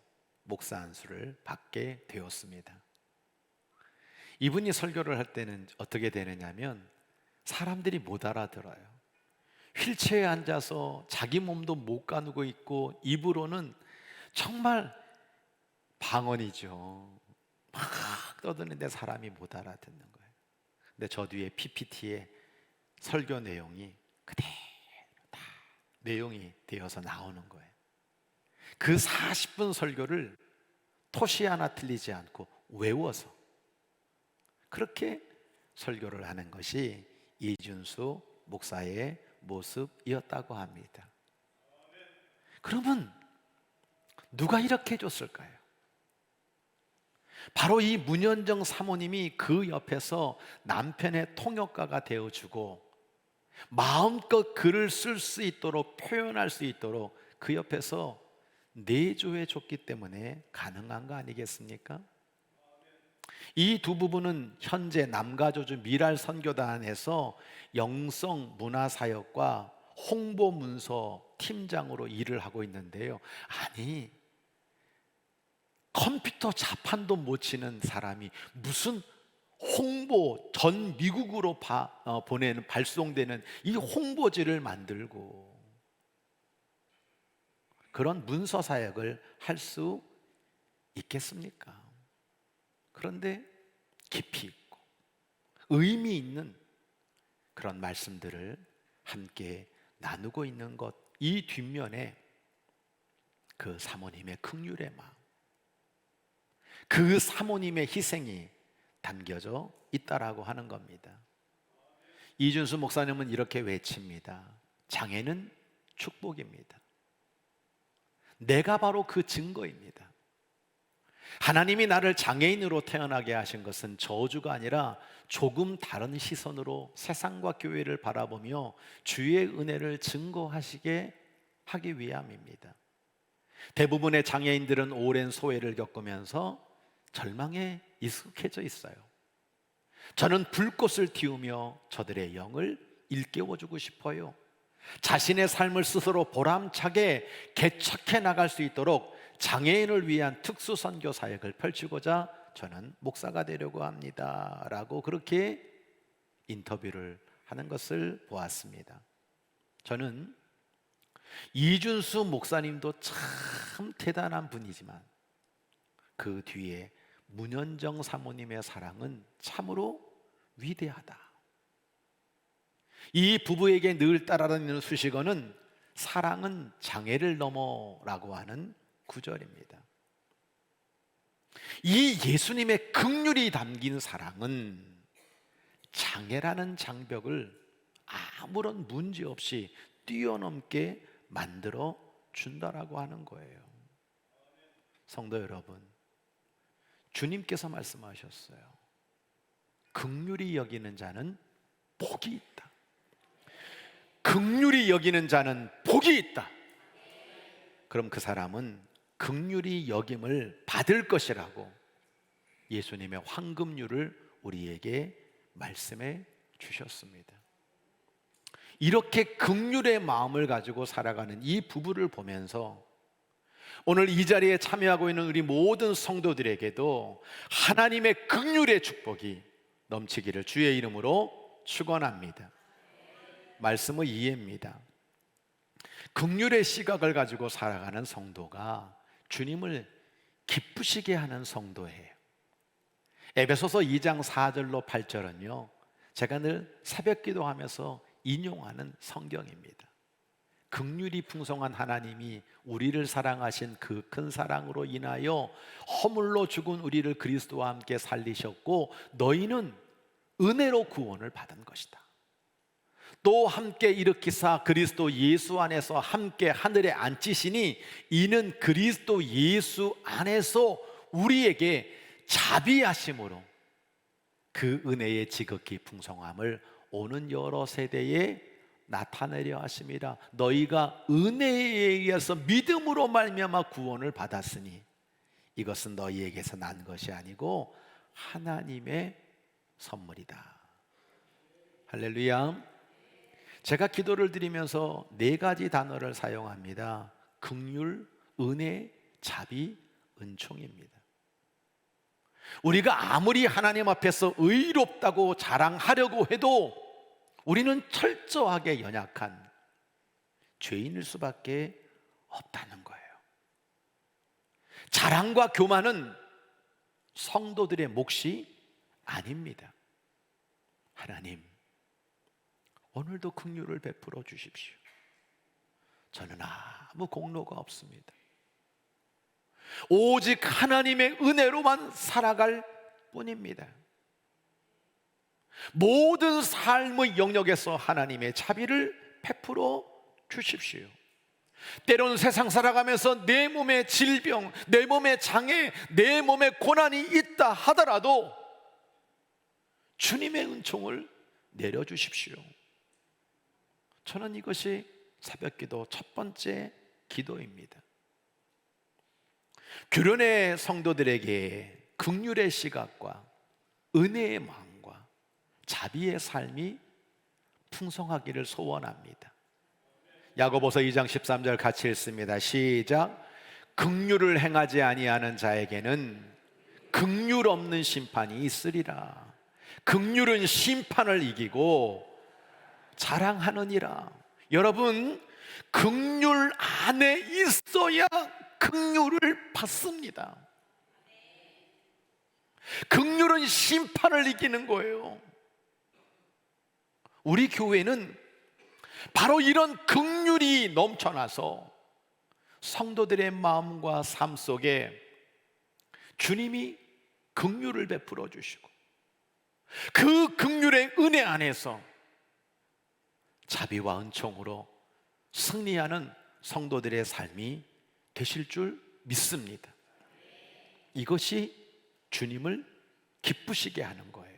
목사 안수를 받게 되었습니다. 이분이 설교를 할 때는 어떻게 되느냐면 사람들이 못 알아들어요. 휠체어에 앉아서 자기 몸도 못 가누고 있고 입으로는 정말 방언이죠. 막 떠드는데 사람이 못 알아듣는 거예요. 근데 저 뒤에 PPT에 설교 내용이 그대로 다 내용이 되어서 나오는 거예요. 그 40분 설교를 토시 하나 틀리지 않고 외워서 그렇게 설교를 하는 것이 이준수 목사의 모습이었다고 합니다. 그러면 누가 이렇게 해줬을까요? 바로 이 문현정 사모님이 그 옆에서 남편의 통역가가 되어주고 마음껏 글을 쓸 수 있도록 표현할 수 있도록 그 옆에서 내조해 줬기 때문에 가능한 거 아니겠습니까? 이 두 부부는 현재 남가조주 미랄 선교단에서 영성 문화사역과 홍보문서 팀장으로 일을 하고 있는데요. 아니, 컴퓨터 자판도 못 치는 사람이 무슨 홍보 전 미국으로 보내는 발송되는 이 홍보지를 만들고 그런 문서 사역을 할 수 있겠습니까? 그런데 깊이 있고 의미 있는 그런 말씀들을 함께 나누고 있는 것, 이 뒷면에 그 사모님의 긍휼의 마음, 그 사모님의 희생이 담겨져 있다라고 하는 겁니다. 이준수 목사님은 이렇게 외칩니다. 장애는 축복입니다. 내가 바로 그 증거입니다. 하나님이 나를 장애인으로 태어나게 하신 것은 저주가 아니라 조금 다른 시선으로 세상과 교회를 바라보며 주의 은혜를 증거하시게 하기 위함입니다. 대부분의 장애인들은 오랜 소외를 겪으면서 절망에 익숙해져 있어요. 저는 불꽃을 틔우며 저들의 영을 일깨워주고 싶어요. 자신의 삶을 스스로 보람차게 개척해 나갈 수 있도록 장애인을 위한 특수 선교 사역을 펼치고자 저는 목사가 되려고 합니다 라고 그렇게 인터뷰를 하는 것을 보았습니다. 저는 이준수 목사님도 참 대단한 분이지만 그 뒤에 문현정 사모님의 사랑은 참으로 위대하다. 이 부부에게 늘 따라다니는 수식어는 사랑은 장애를 넘어라고 하는 구절입니다. 이 예수님의 긍휼이 담긴 사랑은 장애라는 장벽을 아무런 문제 없이 뛰어넘게 만들어 준다라고 하는 거예요. 성도 여러분, 주님께서 말씀하셨어요. 긍휼히 여기는 자는 복이 있다. 긍휼히 여기는 자는 복이 있다. 그럼 그 사람은 긍휼히 여김을 받을 것이라고 예수님의 황금률을 우리에게 말씀해 주셨습니다. 이렇게 긍휼의 마음을 가지고 살아가는 이 부부를 보면서 오늘 이 자리에 참여하고 있는 우리 모든 성도들에게도 하나님의 긍휼의 축복이 넘치기를 주의 이름으로 축원합니다. 말씀의 이해입니다. 긍휼의 시각을 가지고 살아가는 성도가 주님을 기쁘시게 하는 성도예요. 에베소서 2장 4절로 8절은요, 제가 늘 새벽 기도하면서 인용하는 성경입니다. 긍휼이 풍성한 하나님이 우리를 사랑하신 그 큰 사랑으로 인하여 허물로 죽은 우리를 그리스도와 함께 살리셨고 너희는 은혜로 구원을 받은 것이다. 또 함께 일으키사 그리스도 예수 안에서 함께 하늘에 앉히시니 이는 그리스도 예수 안에서 우리에게 자비하심으로 그 은혜의 지극히 풍성함을 오는 여러 세대에 나타내려 하심이라. 너희가 은혜에 의해서 믿음으로 말미암아 구원을 받았으니 이것은 너희에게서 난 것이 아니고 하나님의 선물이다. 할렐루야. 제가 기도를 드리면서 4가지 단어를 사용합니다. 긍휼, 은혜, 자비, 은총입니다. 우리가 아무리 하나님 앞에서 의롭다고 자랑하려고 해도 우리는 철저하게 연약한 죄인일 수밖에 없다는 거예요. 자랑과 교만은 성도들의 몫이 아닙니다. 하나님, 오늘도 긍휼을 베풀어 주십시오. 저는 아무 공로가 없습니다. 오직 하나님의 은혜로만 살아갈 뿐입니다. 모든 삶의 영역에서 하나님의 자비를 베풀어 주십시오. 때로는 세상 살아가면서 내 몸에 질병, 내 몸에 장애, 내 몸에 고난이 있다 하더라도 주님의 은총을 내려주십시오. 저는 이것이 새벽기도 첫 번째 기도입니다. 교련의 성도들에게 긍휼의 시각과 은혜의 마음과 자비의 삶이 풍성하기를 소원합니다. 야고보서 2장 13절 같이 읽습니다. 시작. 긍휼을 행하지 아니하는 자에게는 긍휼 없는 심판이 있으리라. 긍휼은 심판을 이기고 자랑하느니라. 여러분, 긍휼 안에 있어야 긍휼을 받습니다. 긍휼은 심판을 이기는 거예요. 우리 교회는 바로 이런 긍휼이 넘쳐나서 성도들의 마음과 삶 속에 주님이 긍휼을 베풀어 주시고 그 긍휼의 은혜 안에서 자비와 은총으로 승리하는 성도들의 삶이 되실 줄 믿습니다. 이것이 주님을 기쁘시게 하는 거예요.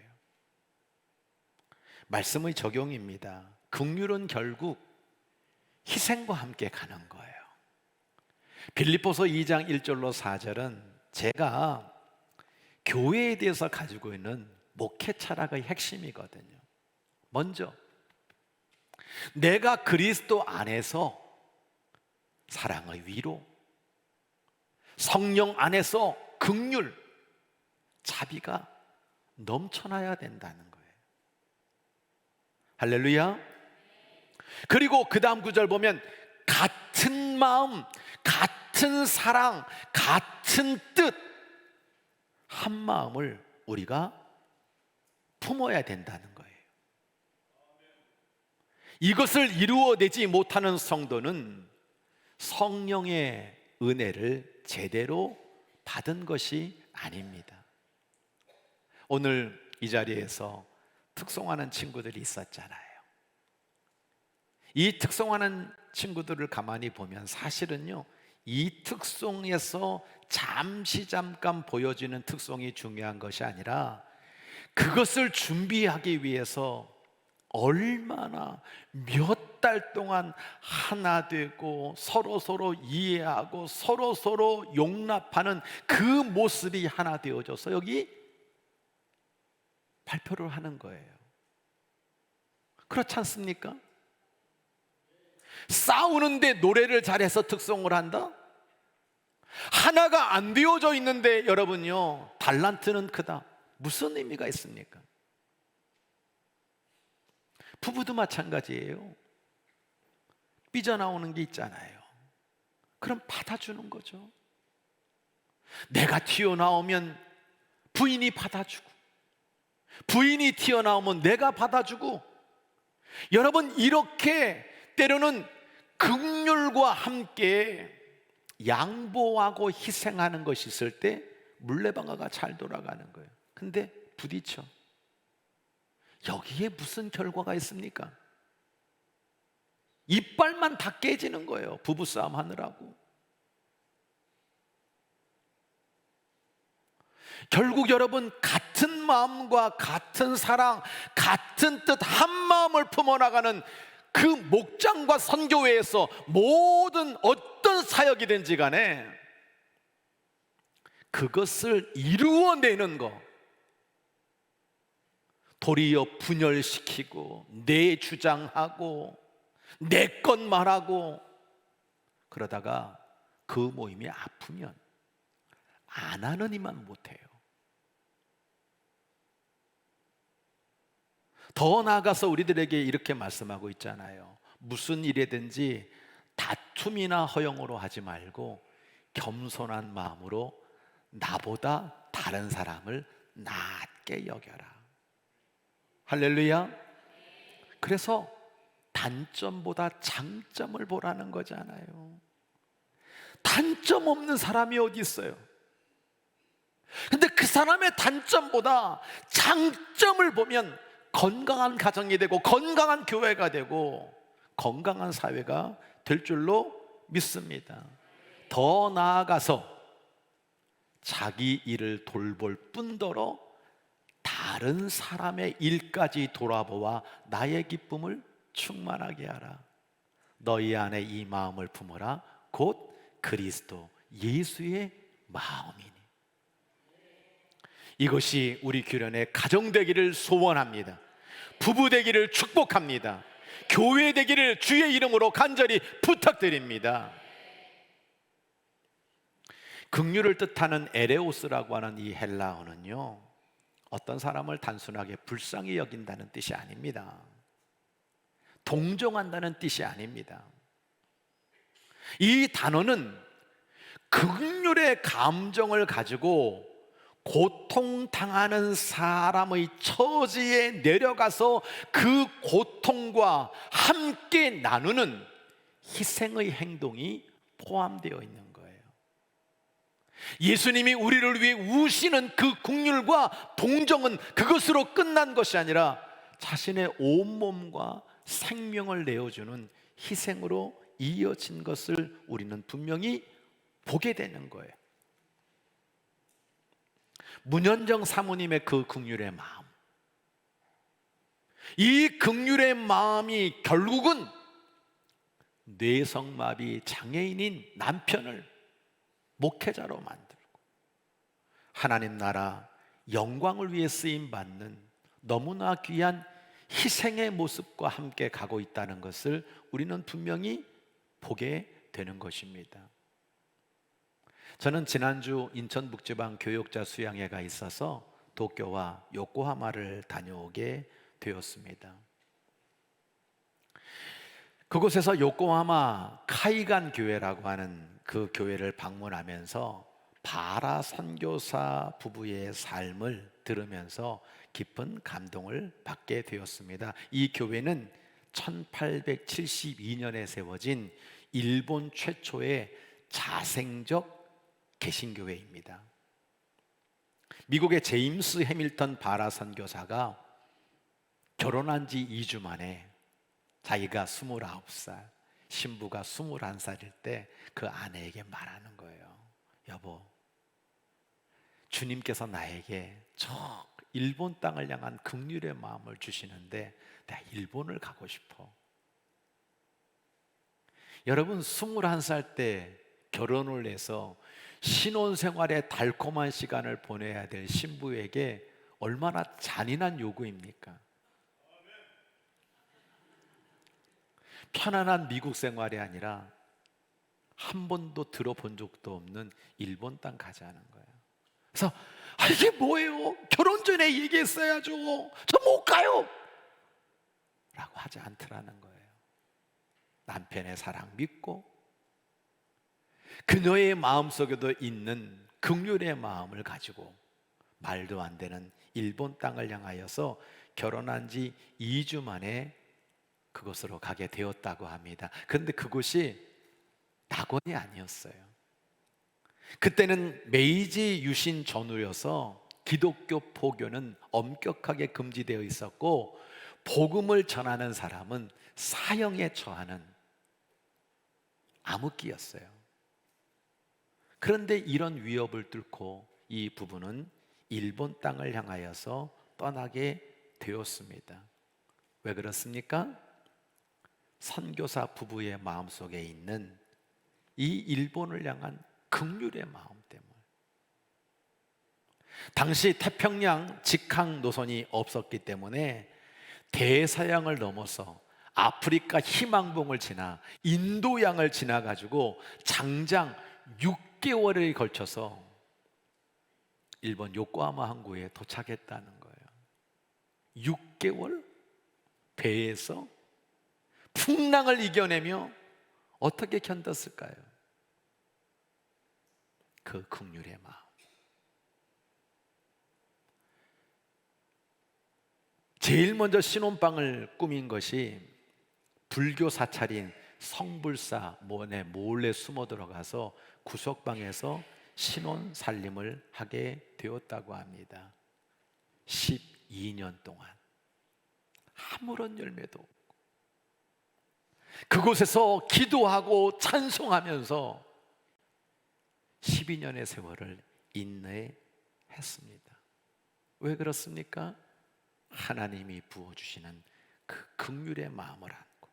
말씀의 적용입니다. 긍휼은 결국 희생과 함께 가는 거예요. 빌립보서 2장 1절로 4절은 제가 교회에 대해서 가지고 있는 목회 철학의 핵심이거든요. 먼저 내가 그리스도 안에서 사랑의 위로, 성령 안에서 긍휼, 자비가 넘쳐나야 된다는 거예요. 할렐루야. 그리고 그 다음 구절 보면 같은 마음, 같은 사랑, 같은 뜻, 한 마음을 우리가 품어야 된다는 거예요. 이것을 이루어내지 못하는 성도는 성령의 은혜를 제대로 받은 것이 아닙니다. 오늘 이 자리에서 특송하는 친구들이 있었잖아요. 이 특송하는 친구들을 가만히 보면 사실은요, 이 특송에서 잠깐 보여지는 특송이 중요한 것이 아니라 그것을 준비하기 위해서 얼마나 몇 달 동안 하나 되고 서로 이해하고 서로 용납하는 그 모습이 하나 되어져서 여기 발표를 하는 거예요. 그렇지 않습니까? 싸우는데 노래를 잘해서 특송을 한다? 하나가 안 되어져 있는데 여러분요, 달란트는 크다. 무슨 의미가 있습니까? 부부도 마찬가지예요. 삐져나오는 게 있잖아요. 그럼 받아주는 거죠. 내가 튀어나오면 부인이 받아주고, 부인이 튀어나오면 내가 받아주고, 여러분 이렇게 때로는 긍휼과 함께 양보하고 희생하는 것이 있을 때 물레방아가 잘 돌아가는 거예요. 근데 부딪혀. 여기에 무슨 결과가 있습니까? 이빨만 다 깨지는 거예요. 부부싸움 하느라고. 결국 여러분, 같은 마음과 같은 사랑, 같은 뜻, 한 마음을 품어나가는 그 목장과 선교회에서 모든 어떤 사역이든지 간에 그것을 이루어내는 것, 도리어 분열시키고 내 주장하고 내 것 말하고 그러다가 그 모임이 아프면 안 하는 이만 못해요. 더 나아가서 우리들에게 이렇게 말씀하고 있잖아요. 무슨 일이든지 다툼이나 허영으로 하지 말고 겸손한 마음으로 나보다 다른 사람을 낮게 여겨라. 할렐루야. 그래서 단점보다 장점을 보라는 거잖아요. 단점 없는 사람이 어디 있어요? 근데 그 사람의 단점보다 장점을 보면 건강한 가정이 되고 건강한 교회가 되고 건강한 사회가 될 줄로 믿습니다. 더 나아가서 자기 일을 돌볼 뿐더러 다른 사람의 일까지 돌아보아 나의 기쁨을 충만하게 하라. 너희 안에 이 마음을 품어라. 곧 그리스도 예수의 마음이니. 이것이 우리 교련의 가정 되기를 소원합니다. 부부 되기를 축복합니다. 교회 되기를 주의 이름으로 간절히 부탁드립니다. 긍휼을 뜻하는 에레오스라고 하는 이 헬라어는요, 어떤 사람을 단순하게 불쌍히 여긴다는 뜻이 아닙니다. 동정한다는 뜻이 아닙니다. 이 단어는 긍휼의 감정을 가지고 고통당하는 사람의 처지에 내려가서 그 고통과 함께 나누는 희생의 행동이 포함되어 있는 거예요. 예수님이 우리를 위해 우시는 그 긍휼과 동정은 그것으로 끝난 것이 아니라 자신의 온몸과 생명을 내어주는 희생으로 이어진 것을 우리는 분명히 보게 되는 거예요. 문현정 사모님의 그 긍휼의 마음, 이 긍휼의 마음이 결국은 뇌성마비 장애인인 남편을 목회자로 만들고 하나님 나라 영광을 위해 쓰임받는 너무나 귀한 희생의 모습과 함께 가고 있다는 것을 우리는 분명히 보게 되는 것입니다. 저는 지난주 인천북지방 교육자 수양회가 있어서 도쿄와 요코하마를 다녀오게 되었습니다. 그곳에서 요코하마 카이간 교회라고 하는 그 교회를 방문하면서 바라 선교사 부부의 삶을 들으면서 깊은 감동을 받게 되었습니다. 이 교회는 1872년에 세워진 일본 최초의 자생적 개신교회입니다. 미국의 제임스 해밀턴 바라 선교사가 결혼한 지 2주 만에 자기가 29살, 신부가 21살일 때 그 아내에게 말하는 거예요. 여보, 주님께서 나에게 저 일본 땅을 향한 긍휼의 마음을 주시는데 내가 일본을 가고 싶어. 여러분, 21살 때 결혼을 해서 신혼생활에 달콤한 시간을 보내야 될 신부에게 얼마나 잔인한 요구입니까? 편안한 미국 생활이 아니라 한 번도 들어본 적도 없는 일본 땅 가자는 거예요. 그래서 이게 뭐예요? 결혼 전에 얘기했어야죠. 저 못 가요 라고 하지 않더라는 거예요. 남편의 사랑 믿고 그녀의 마음속에도 있는 긍휼의 마음을 가지고 말도 안 되는 일본 땅을 향하여서 결혼한 지 2주 만에 그곳으로 가게 되었다고 합니다. 그런데 그곳이 낙원이 아니었어요. 그때는 메이지 유신 전후여서 기독교 포교는 엄격하게 금지되어 있었고 복음을 전하는 사람은 사형에 처하는 암흑기였어요. 그런데 이런 위협을 뚫고 이 부부는 일본 땅을 향하여서 떠나게 되었습니다. 왜 그렇습니까? 선교사 부부의 마음속에 있는 이 일본을 향한 긍휼의 마음 때문에. 당시 태평양 직항 노선이 없었기 때문에 대서양을 넘어서 아프리카 희망봉을 지나 인도양을 지나가지고 장장 6개월에 걸쳐서 일본 요코하마 항구에 도착했다는 거예요. 6개월 배에서 풍랑을 이겨내며 어떻게 견뎠을까요? 그 긍휼의 마음. 제일 먼저 신혼방을 꾸민 것이 불교 사찰인 성불사 모에 몰래 숨어 들어가서 구석방에서 신혼 살림을 하게 되었다고 합니다. 12년 동안 아무런 열매도 없고 그곳에서 기도하고 찬송하면서 12년의 세월을 인내했습니다. 왜 그렇습니까? 하나님이 부어주시는 그 긍휼의 마음을 안고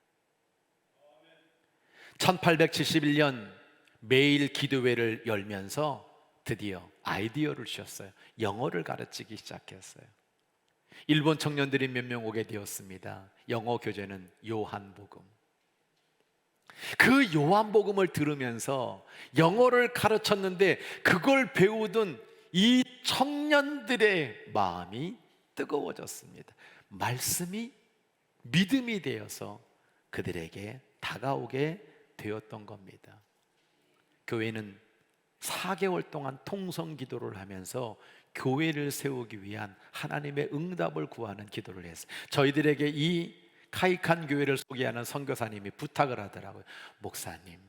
1871년 매일 기도회를 열면서 드디어 아이디어를 주셨어요. 영어를 가르치기 시작했어요. 일본 청년들이 몇 명 오게 되었습니다. 영어 교재는 요한복음. 그 요한복음을 들으면서 영어를 가르쳤는데 그걸 배우던 이 청년들의 마음이 뜨거워졌습니다. 말씀이 믿음이 되어서 그들에게 다가오게 되었던 겁니다. 교회는 4개월 동안 통성 기도를 하면서 교회를 세우기 위한 하나님의 응답을 구하는 기도를 했어요. 저희들에게 이 카이칸 교회를 소개하는 선교사님이 부탁을 하더라고요. 목사님,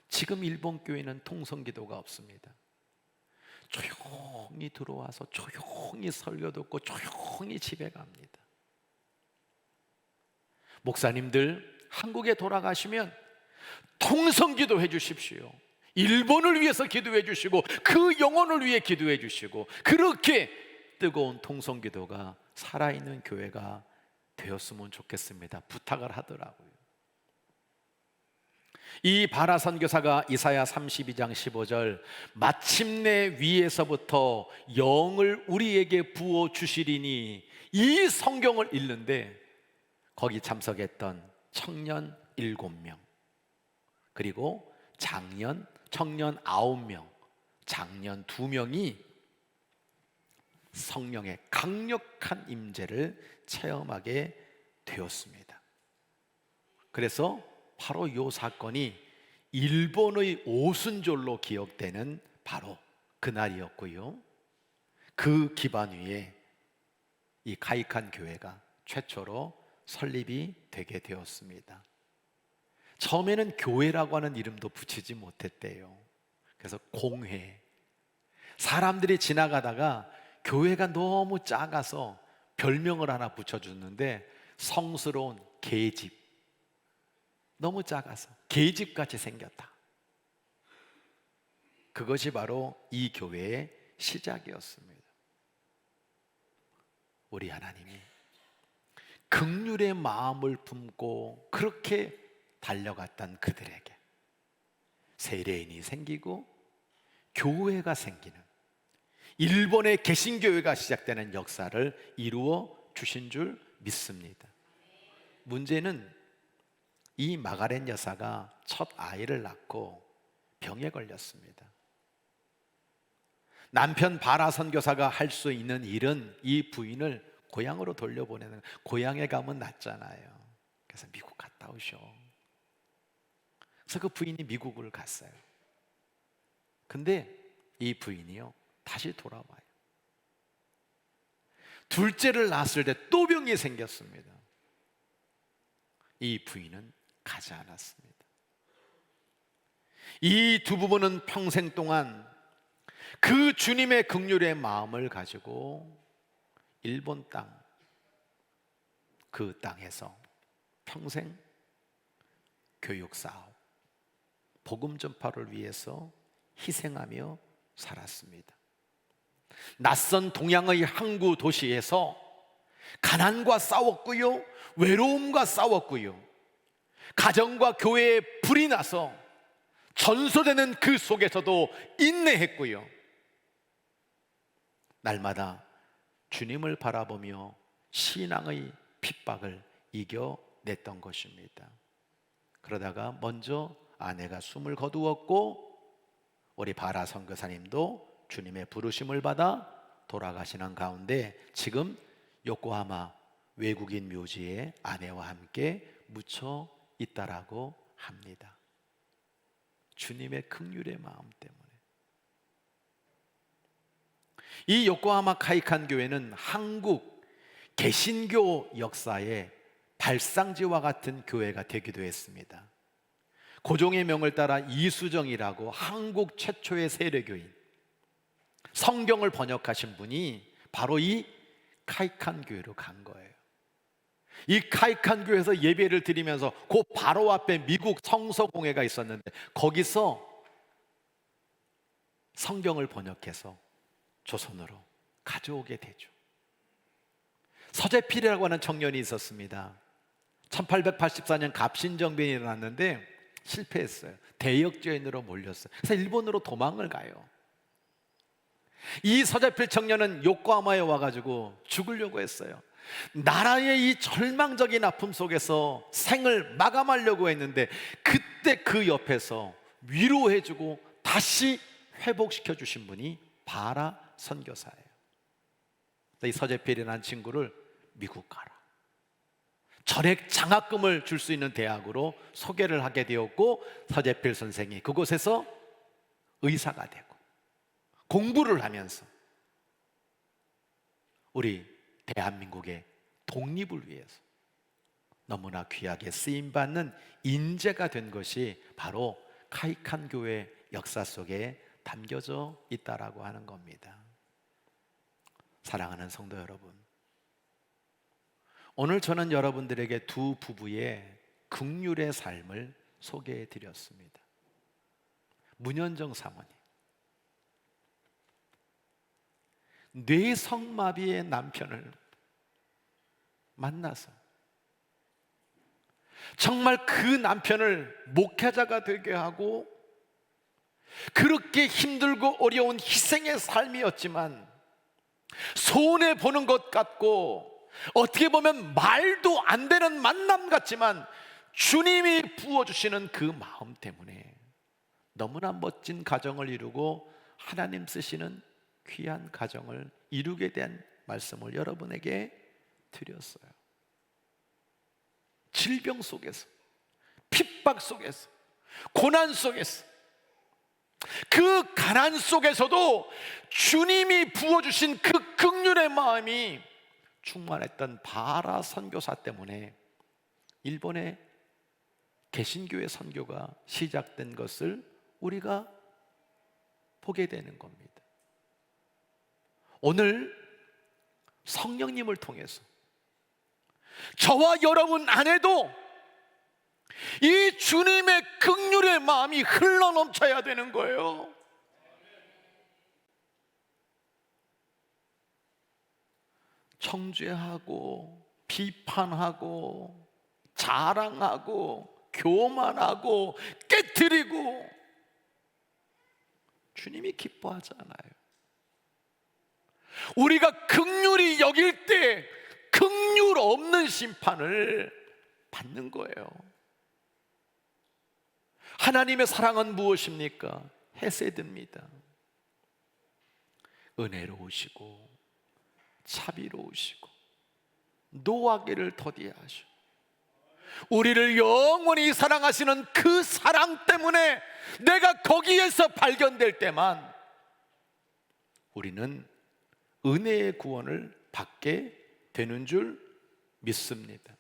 지금 일본 교회는 통성 기도가 없습니다. 조용히 들어와서 조용히 설교 듣고 조용히 집에 갑니다. 목사님들 한국에 돌아가시면 통성 기도해 주십시오. 일본을 위해서 기도해 주시고 그 영혼을 위해 기도해 주시고 그렇게 뜨거운 통성 기도가 살아있는 교회가 되었으면 좋겠습니다. 부탁을 하더라고요. 이 바라 선교사가 이사야 32장 15절 마침내 위에서부터 영을 우리에게 부어 주시리니 이 성경을 읽는데 거기 참석했던 청년 7명 그리고 청년 9명, 장년 2명이 성령의 강력한 임재를 체험하게 되었습니다. 그래서 바로 이 사건이 일본의 오순절로 기억되는 바로 그날이었고요. 그 기반 위에 이 카이칸 교회가 최초로 설립이 되게 되었습니다. 처음에는 교회라고 하는 이름도 붙이지 못했대요. 그래서 공회. 사람들이 지나가다가 교회가 너무 작아서 별명을 하나 붙여줬는데 성스러운 계집. 너무 작아서 계집같이 생겼다. 그것이 바로 이 교회의 시작이었습니다. 우리 하나님이 긍휼의 마음을 품고 그렇게 달려갔던 그들에게 세례인이 생기고 교회가 생기는 일본의 개신교회가 시작되는 역사를 이루어 주신 줄 믿습니다. 문제는 이 마가렛 여사가 첫 아이를 낳고 병에 걸렸습니다. 남편 바라 선교사가 할 수 있는 일은 이 부인을 고향으로 돌려보내는, 고향에 가면 낫잖아요. 그래서 미국 갔다 오셔. 그래서 그 부인이 미국을 갔어요. 근데 이 부인이요 다시 돌아와요. 둘째를 낳았을 때 또 병이 생겼습니다. 이 부인은 가지 않았습니다. 이 두 부부는 평생 동안 그 주님의 긍휼의 마음을 가지고 일본 땅, 그 땅에서 평생 교육 사업, 복음 전파를 위해서 희생하며 살았습니다. 낯선 동양의 항구 도시에서 가난과 싸웠고요, 외로움과 싸웠고요, 가정과 교회에 불이 나서 전소되는 그 속에서도 인내했고요, 날마다 주님을 바라보며 신앙의 핍박을 이겨냈던 것입니다. 그러다가 먼저 아내가 숨을 거두었고 우리 바라 선교사님도 주님의 부르심을 받아 돌아가시는 가운데 지금 요코하마 외국인 묘지에 아내와 함께 묻혀 있다라고 합니다. 주님의 긍휼의 마음 때문에. 이 요코하마 카이칸 교회는 한국 개신교 역사의 발상지와 같은 교회가 되기도 했습니다. 고종의 명을 따라 이수정이라고 한국 최초의 세례교인, 성경을 번역하신 분이 바로 이 카이칸 교회로 간 거예요. 이 카이칸 교회에서 예배를 드리면서 그 바로 앞에 미국 성서공회가 있었는데 거기서 성경을 번역해서 조선으로 가져오게 되죠. 서재필이라고 하는 청년이 있었습니다. 1884년 갑신정변이 일어났는데 실패했어요. 대역죄인으로 몰렸어요. 그래서 일본으로 도망을 가요. 이 서재필 청년은 요코하마에 와가지고 죽으려고 했어요. 나라의 이 절망적인 아픔 속에서 생을 마감하려고 했는데 그때 그 옆에서 위로해주고 다시 회복시켜 주신 분이 바라 선교사예요. 이 서재필이라는 친구를 미국 가라, 전액 장학금을 줄 수 있는 대학으로 소개를 하게 되었고, 서재필 선생이 그곳에서 의사가 되고 공부를 하면서 우리 대한민국의 독립을 위해서 너무나 귀하게 쓰임받는 인재가 된 것이 바로 카이칸 교회 역사 속에 담겨져 있다라고 하는 겁니다. 사랑하는 성도 여러분, 오늘 저는 여러분들에게 두 부부의 긍휼의 삶을 소개해 드렸습니다. 문현정 사모님, 뇌성마비의 남편을 만나서 정말 그 남편을 목회자가 되게 하고 그렇게 힘들고 어려운 희생의 삶이었지만 손해보는 것 같고 어떻게 보면 말도 안 되는 만남 같지만 주님이 부어주시는 그 마음 때문에 너무나 멋진 가정을 이루고 하나님 쓰시는 귀한 가정을 이루게 된 말씀을 여러분에게 드렸어요. 질병 속에서, 핍박 속에서, 고난 속에서, 그 가난 속에서도 주님이 부어주신 그 긍휼의 마음이 충만했던 바라 선교사 때문에 일본의 개신교의 선교가 시작된 것을 우리가 보게 되는 겁니다. 오늘 성령님을 통해서 저와 여러분 안에도 이 주님의 긍휼의 마음이 흘러넘쳐야 되는 거예요. 청죄하고 비판하고 자랑하고 교만하고 깨트리고 주님이 기뻐하지 않아요. 우리가 긍휼히 여길 때 긍휼 없는 심판을 받는 거예요. 하나님의 사랑은 무엇입니까? 헤세드입니다. 은혜로우시고 자비로우시고 노하기를 더디하시고 우리를 영원히 사랑하시는 그 사랑 때문에 내가 거기에서 발견될 때만 우리는 은혜의 구원을 받게 되는 줄 믿습니다.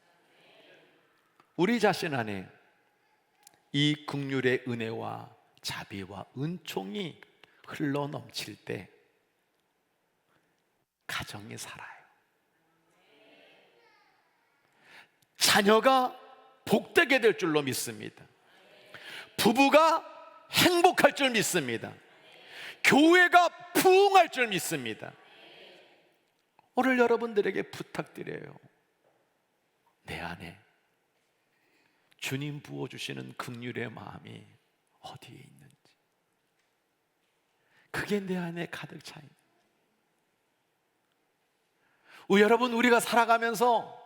우리 자신 안에 이 긍휼의 은혜와 자비와 은총이 흘러 넘칠 때 가정이 살아요. 자녀가 복되게 될 줄로 믿습니다. 부부가 행복할 줄 믿습니다. 교회가 부흥할 줄 믿습니다. 오늘 여러분들에게 부탁드려요. 내 안에 주님 부어주시는 긍휼의 마음이 어디에 있는지, 그게 내 안에 가득 차 있는. 여러분, 우리가 살아가면서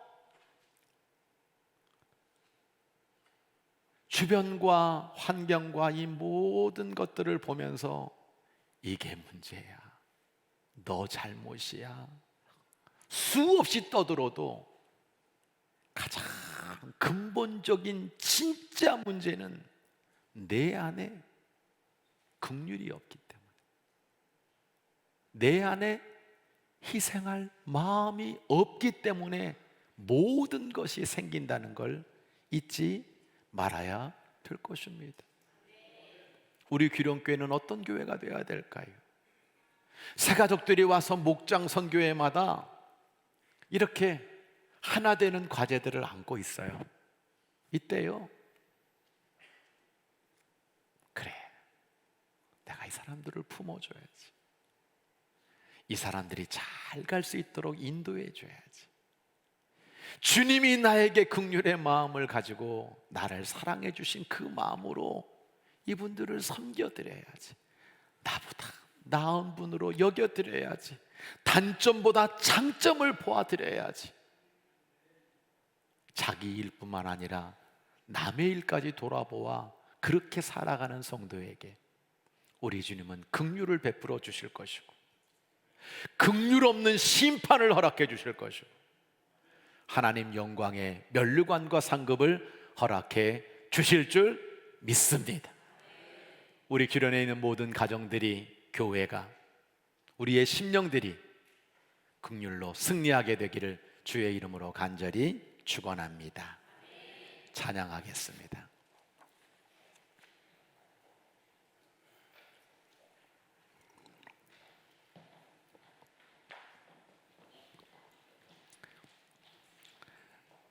주변과 환경과 이 모든 것들을 보면서 이게 문제야, 너 잘못이야, 수없이 떠들어도 가장 근본적인 진짜 문제는 내 안에 긍휼이 없기 때문에, 내 안에 희생할 마음이 없기 때문에 모든 것이 생긴다는 걸 잊지 말아야 될 것입니다. 우리 귀령교회는 어떤 교회가 되어야 될까요? 새가족들이 와서 목장 선교회마다 이렇게 하나 되는 과제들을 안고 있어요. 이때요, 그래, 내가 이 사람들을 품어줘야지, 이 사람들이 잘 갈 수 있도록 인도해줘야지, 주님이 나에게 긍휼의 마음을 가지고 나를 사랑해 주신 그 마음으로 이분들을 섬겨드려야지, 나보다 나은 분으로 여겨드려야지, 단점보다 장점을 보아드려야지, 자기 일뿐만 아니라 남의 일까지 돌아보아 그렇게 살아가는 성도에게 우리 주님은 긍휼을 베풀어 주실 것이고, 긍휼 없는 심판을 허락해 주실 것이고, 하나님 영광의 면류관과 상급을 허락해 주실 줄 믿습니다. 우리 기련에 있는 모든 가정들이, 교회가, 우리의 심령들이 긍휼로 승리하게 되기를 주의 이름으로 간절히 축원합니다. 찬양하겠습니다.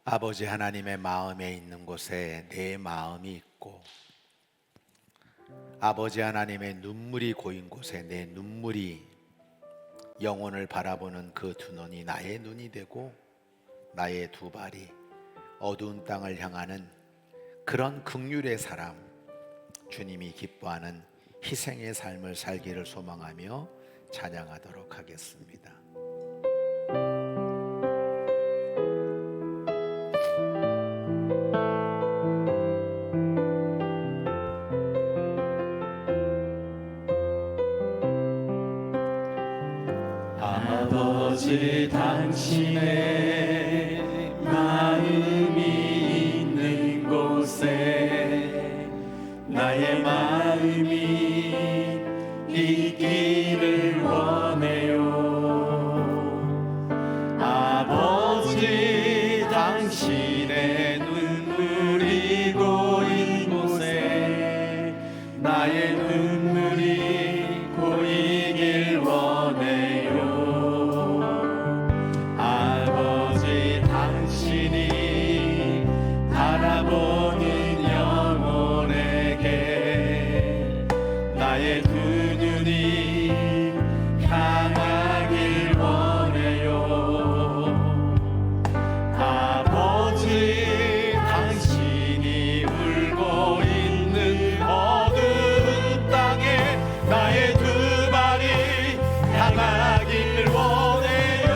아버지 하나님의 마음에 있는 곳에 내 마음이 있고, 아버지 하나님의 눈물이 고인 곳에 내 눈물이, 영혼을 바라보는 그 두 눈이 나의 눈이 되고 나의 두 발이 어두운 땅을 향하는 그런 긍휼의 사람, 주님이 기뻐하는 희생의 삶을 살기를 소망하며 찬양하도록 하겠습니다. 아버지 당신의 마음이 있는 곳에 나의 마음이 있기를 원해요. 아버지 당신의 눈물이 고인 곳에 나의 눈물이 고이길 원해요. 아버지 당신이 바라보는 영혼에게 나의 두 눈이 향하길 원해요. 아버지 당신이 울고 있는 어두운 땅에 나의 두 발이 향하길 원해요.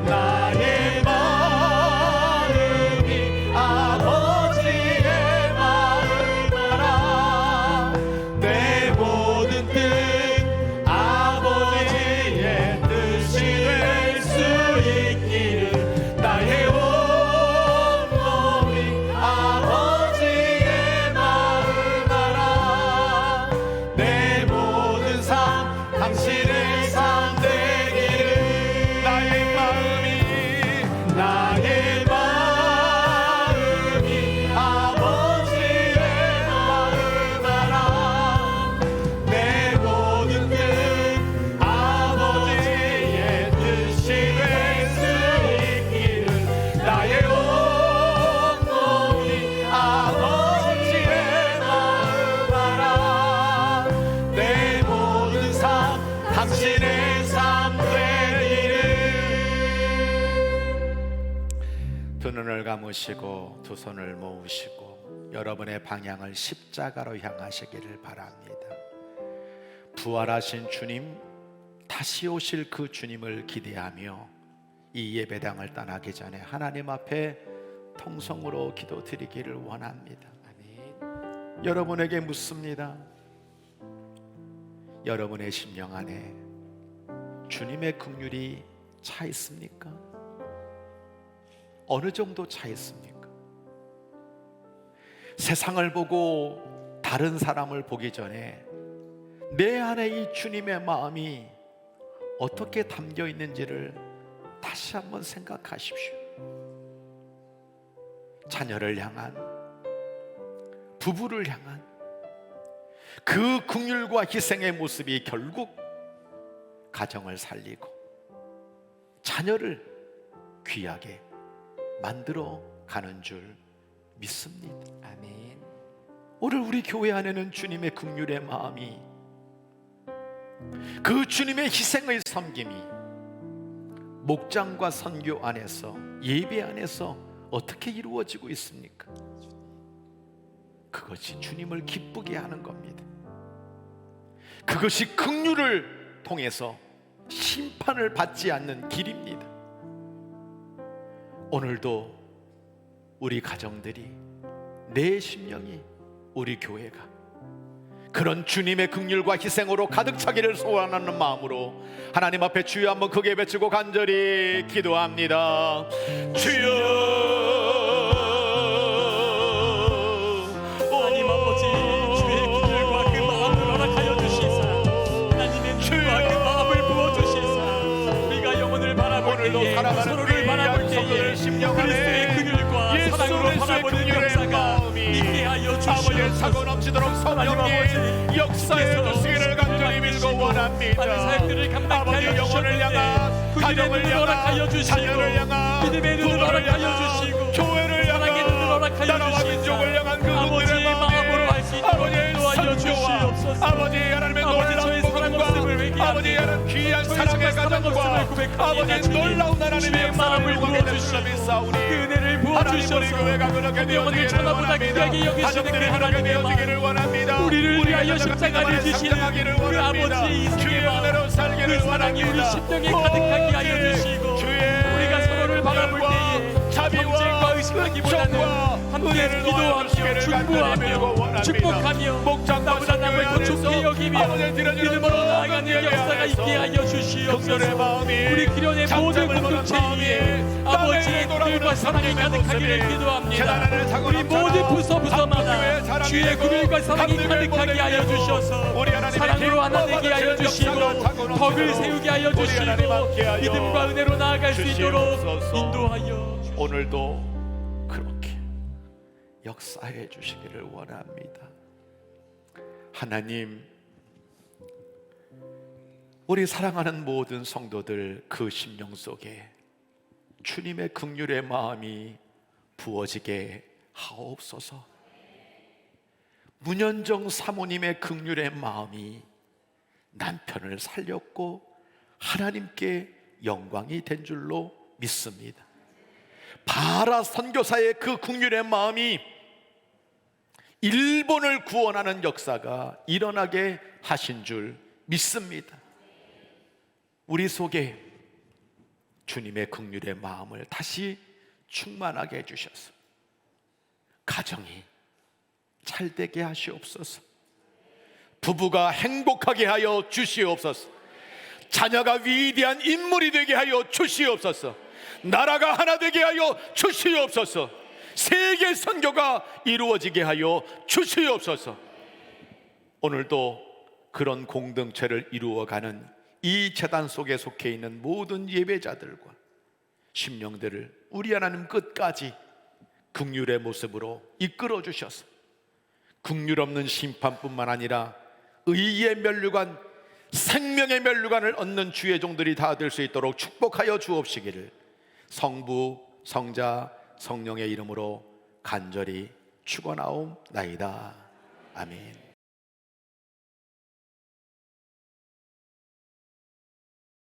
나의 마음이 아버지의 마음 알아. 내 모든 뜻 아버지의 뜻이 될 수 있기를, 나의 온 몸이 아버지의 마음 알아. 내 모든 삶 당신의 삶 되기를, 나의 마음이 아버지의 마음 알아. 내 모든 뜻 아버지의 뜻이 될 수 있기를, 나의 온 몸이 아버지의 마음 알아. 내 모든 삶 당신의 삶 되기를. 두 눈을 감으시고 두 손을 모으시고 여러분의 방향을 십자가로 향하시기를 바랍니다. 부활하신 주님, 다시 오실 그 주님을 기대하며 이 예배당을 떠나기 전에 하나님 앞에 통성으로 기도드리기를 원합니다. 여러분에게 묻습니다. 여러분의 심령 안에 주님의 긍휼이 차 있습니까? 어느 정도 차 있습니까? 세상을 보고 다른 사람을 보기 전에 내 안에 이 주님의 마음이 어떻게 담겨 있는지를 다시 한번 생각하십시오. 자녀를 향한, 부부를 향한 그 긍휼과 희생의 모습이 결국 가정을 살리고 자녀를 귀하게 만들어 가는 줄 믿습니다. 아멘. 오늘 우리 교회 안에는 주님의 긍휼의 마음이, 그 주님의 희생의 섬김이 목장과 선교 안에서, 예배 안에서 어떻게 이루어지고 있습니까? 그것이 주님을 기쁘게 하는 겁니다. 그것이 긍휼을 통해서 심판을 받지 않는 길입니다. 오늘도 우리 가정들이, 내 심령이, 우리 교회가 그런 주님의 긍휼과 희생으로 가득 차기를 소원하는 마음으로 하나님 앞에 주여 한번 크게 외치고 간절히 기도합니다. 주여, 하나님 아버지, 주의 긍휼과 그 마음을 허락하여 주시사 하나님의 눈과 그 마음을 부어주시사 우리가 영혼을 바라볼 때에, 서로를 바라볼 때에 그리스도의 긍휼과 사랑으로 바라보는 역사가 있게 하여 주시옵소서. 넘치도록 하나님 아버지, 역사에 주시기를 간절히 빌고 원합니다. 많은 사역들을 감당하여 영혼을 향한, 주셨는데 가정을 긍휼의 눈을 허락하여 주시고 자녀를 향한, 믿음의 눈을 부부를 허락하여 향한, 주시고 교회를 사랑의 눈을 향한, 허락하여 나라와 주시사 민족을 향한 그 아버지의 마음으로 할 수 있도록 아버지의 인도하여 선교와 주시옵소서. 아버지의 하나님의 아버지, 저의 놀라운 사랑 복음과 없음을 회개합니다. 아버지의 하나님 귀한 저희 사랑의 사랑 가정과 없음을 고백합니다. 아버지의 주님, 놀라운 하나님의 주의 마음을 역사를 부어주시고 믿사오니 그 은혜를 하나님 우리 부어주셔서 교회가 그렇게 영혼을 되어지기를 천하보다 원합니다. 귀하게 여기시는 그 가족들이 그렇게 하나님의 되어지기를 원합니다. 우리를 위하여 우리가 십자가를 지시는 상장하기를 그 원합니다. 아버지의 이승의 주의 마음, 은혜로 살기를 그 사랑이 우리 원합니다. 심령에 가득하게 하여 주시고 우리가 서로를 바라볼 때에 경쟁과 의심하기보다는 함께 기도하며 중보하며 축복하며 나보다 남을 더 좋게 여기며 믿음으로 나아가는 역사가 있게 하여 주시옵소서. 우리 기련의 모든 공동체 위에 아버지의 긍휼과 사랑이 가득하기를 기도합니다. 우리 모든 부서마다 주의 긍휼과 사랑이 가득하게 하여 주셔서 사랑으로 하나 되게 하여 주시고 덕을 세우게 하여 주시고 믿음과 은혜로 나아갈 수 있도록 인도하여 주시옵소서. 오늘도 그렇게 역사해 주시기를 원합니다. 하나님, 우리 사랑하는 모든 성도들 그 심령 속에 주님의 긍휼의 마음이 부어지게 하옵소서. 문현정 사모님의 긍휼의 마음이 남편을 살렸고 하나님께 영광이 된 줄로 믿습니다. 바라 선교사의 그 긍휼의 마음이 일본을 구원하는 역사가 일어나게 하신 줄 믿습니다. 우리 속에 주님의 긍휼의 마음을 다시 충만하게 해주셔서 가정이 잘되게 하시옵소서. 부부가 행복하게 하여 주시옵소서. 자녀가 위대한 인물이 되게 하여 주시옵소서. 나라가 하나 되게 하여 주시옵소서. 세계 선교가 이루어지게 하여 주시옵소서. 오늘도 그런 공동체를 이루어가는 이 제단 속에 속해 있는 모든 예배자들과 심령들을 우리 하나님 끝까지 긍휼의 모습으로 이끌어 주셔서 긍휼 없는 심판뿐만 아니라 의의 면류관, 생명의 면류관을 얻는 주의 종들이 다 될 수 있도록 축복하여 주옵시기를 성부, 성자, 성령의 이름으로 간절히 축원하옵나이다. 아멘.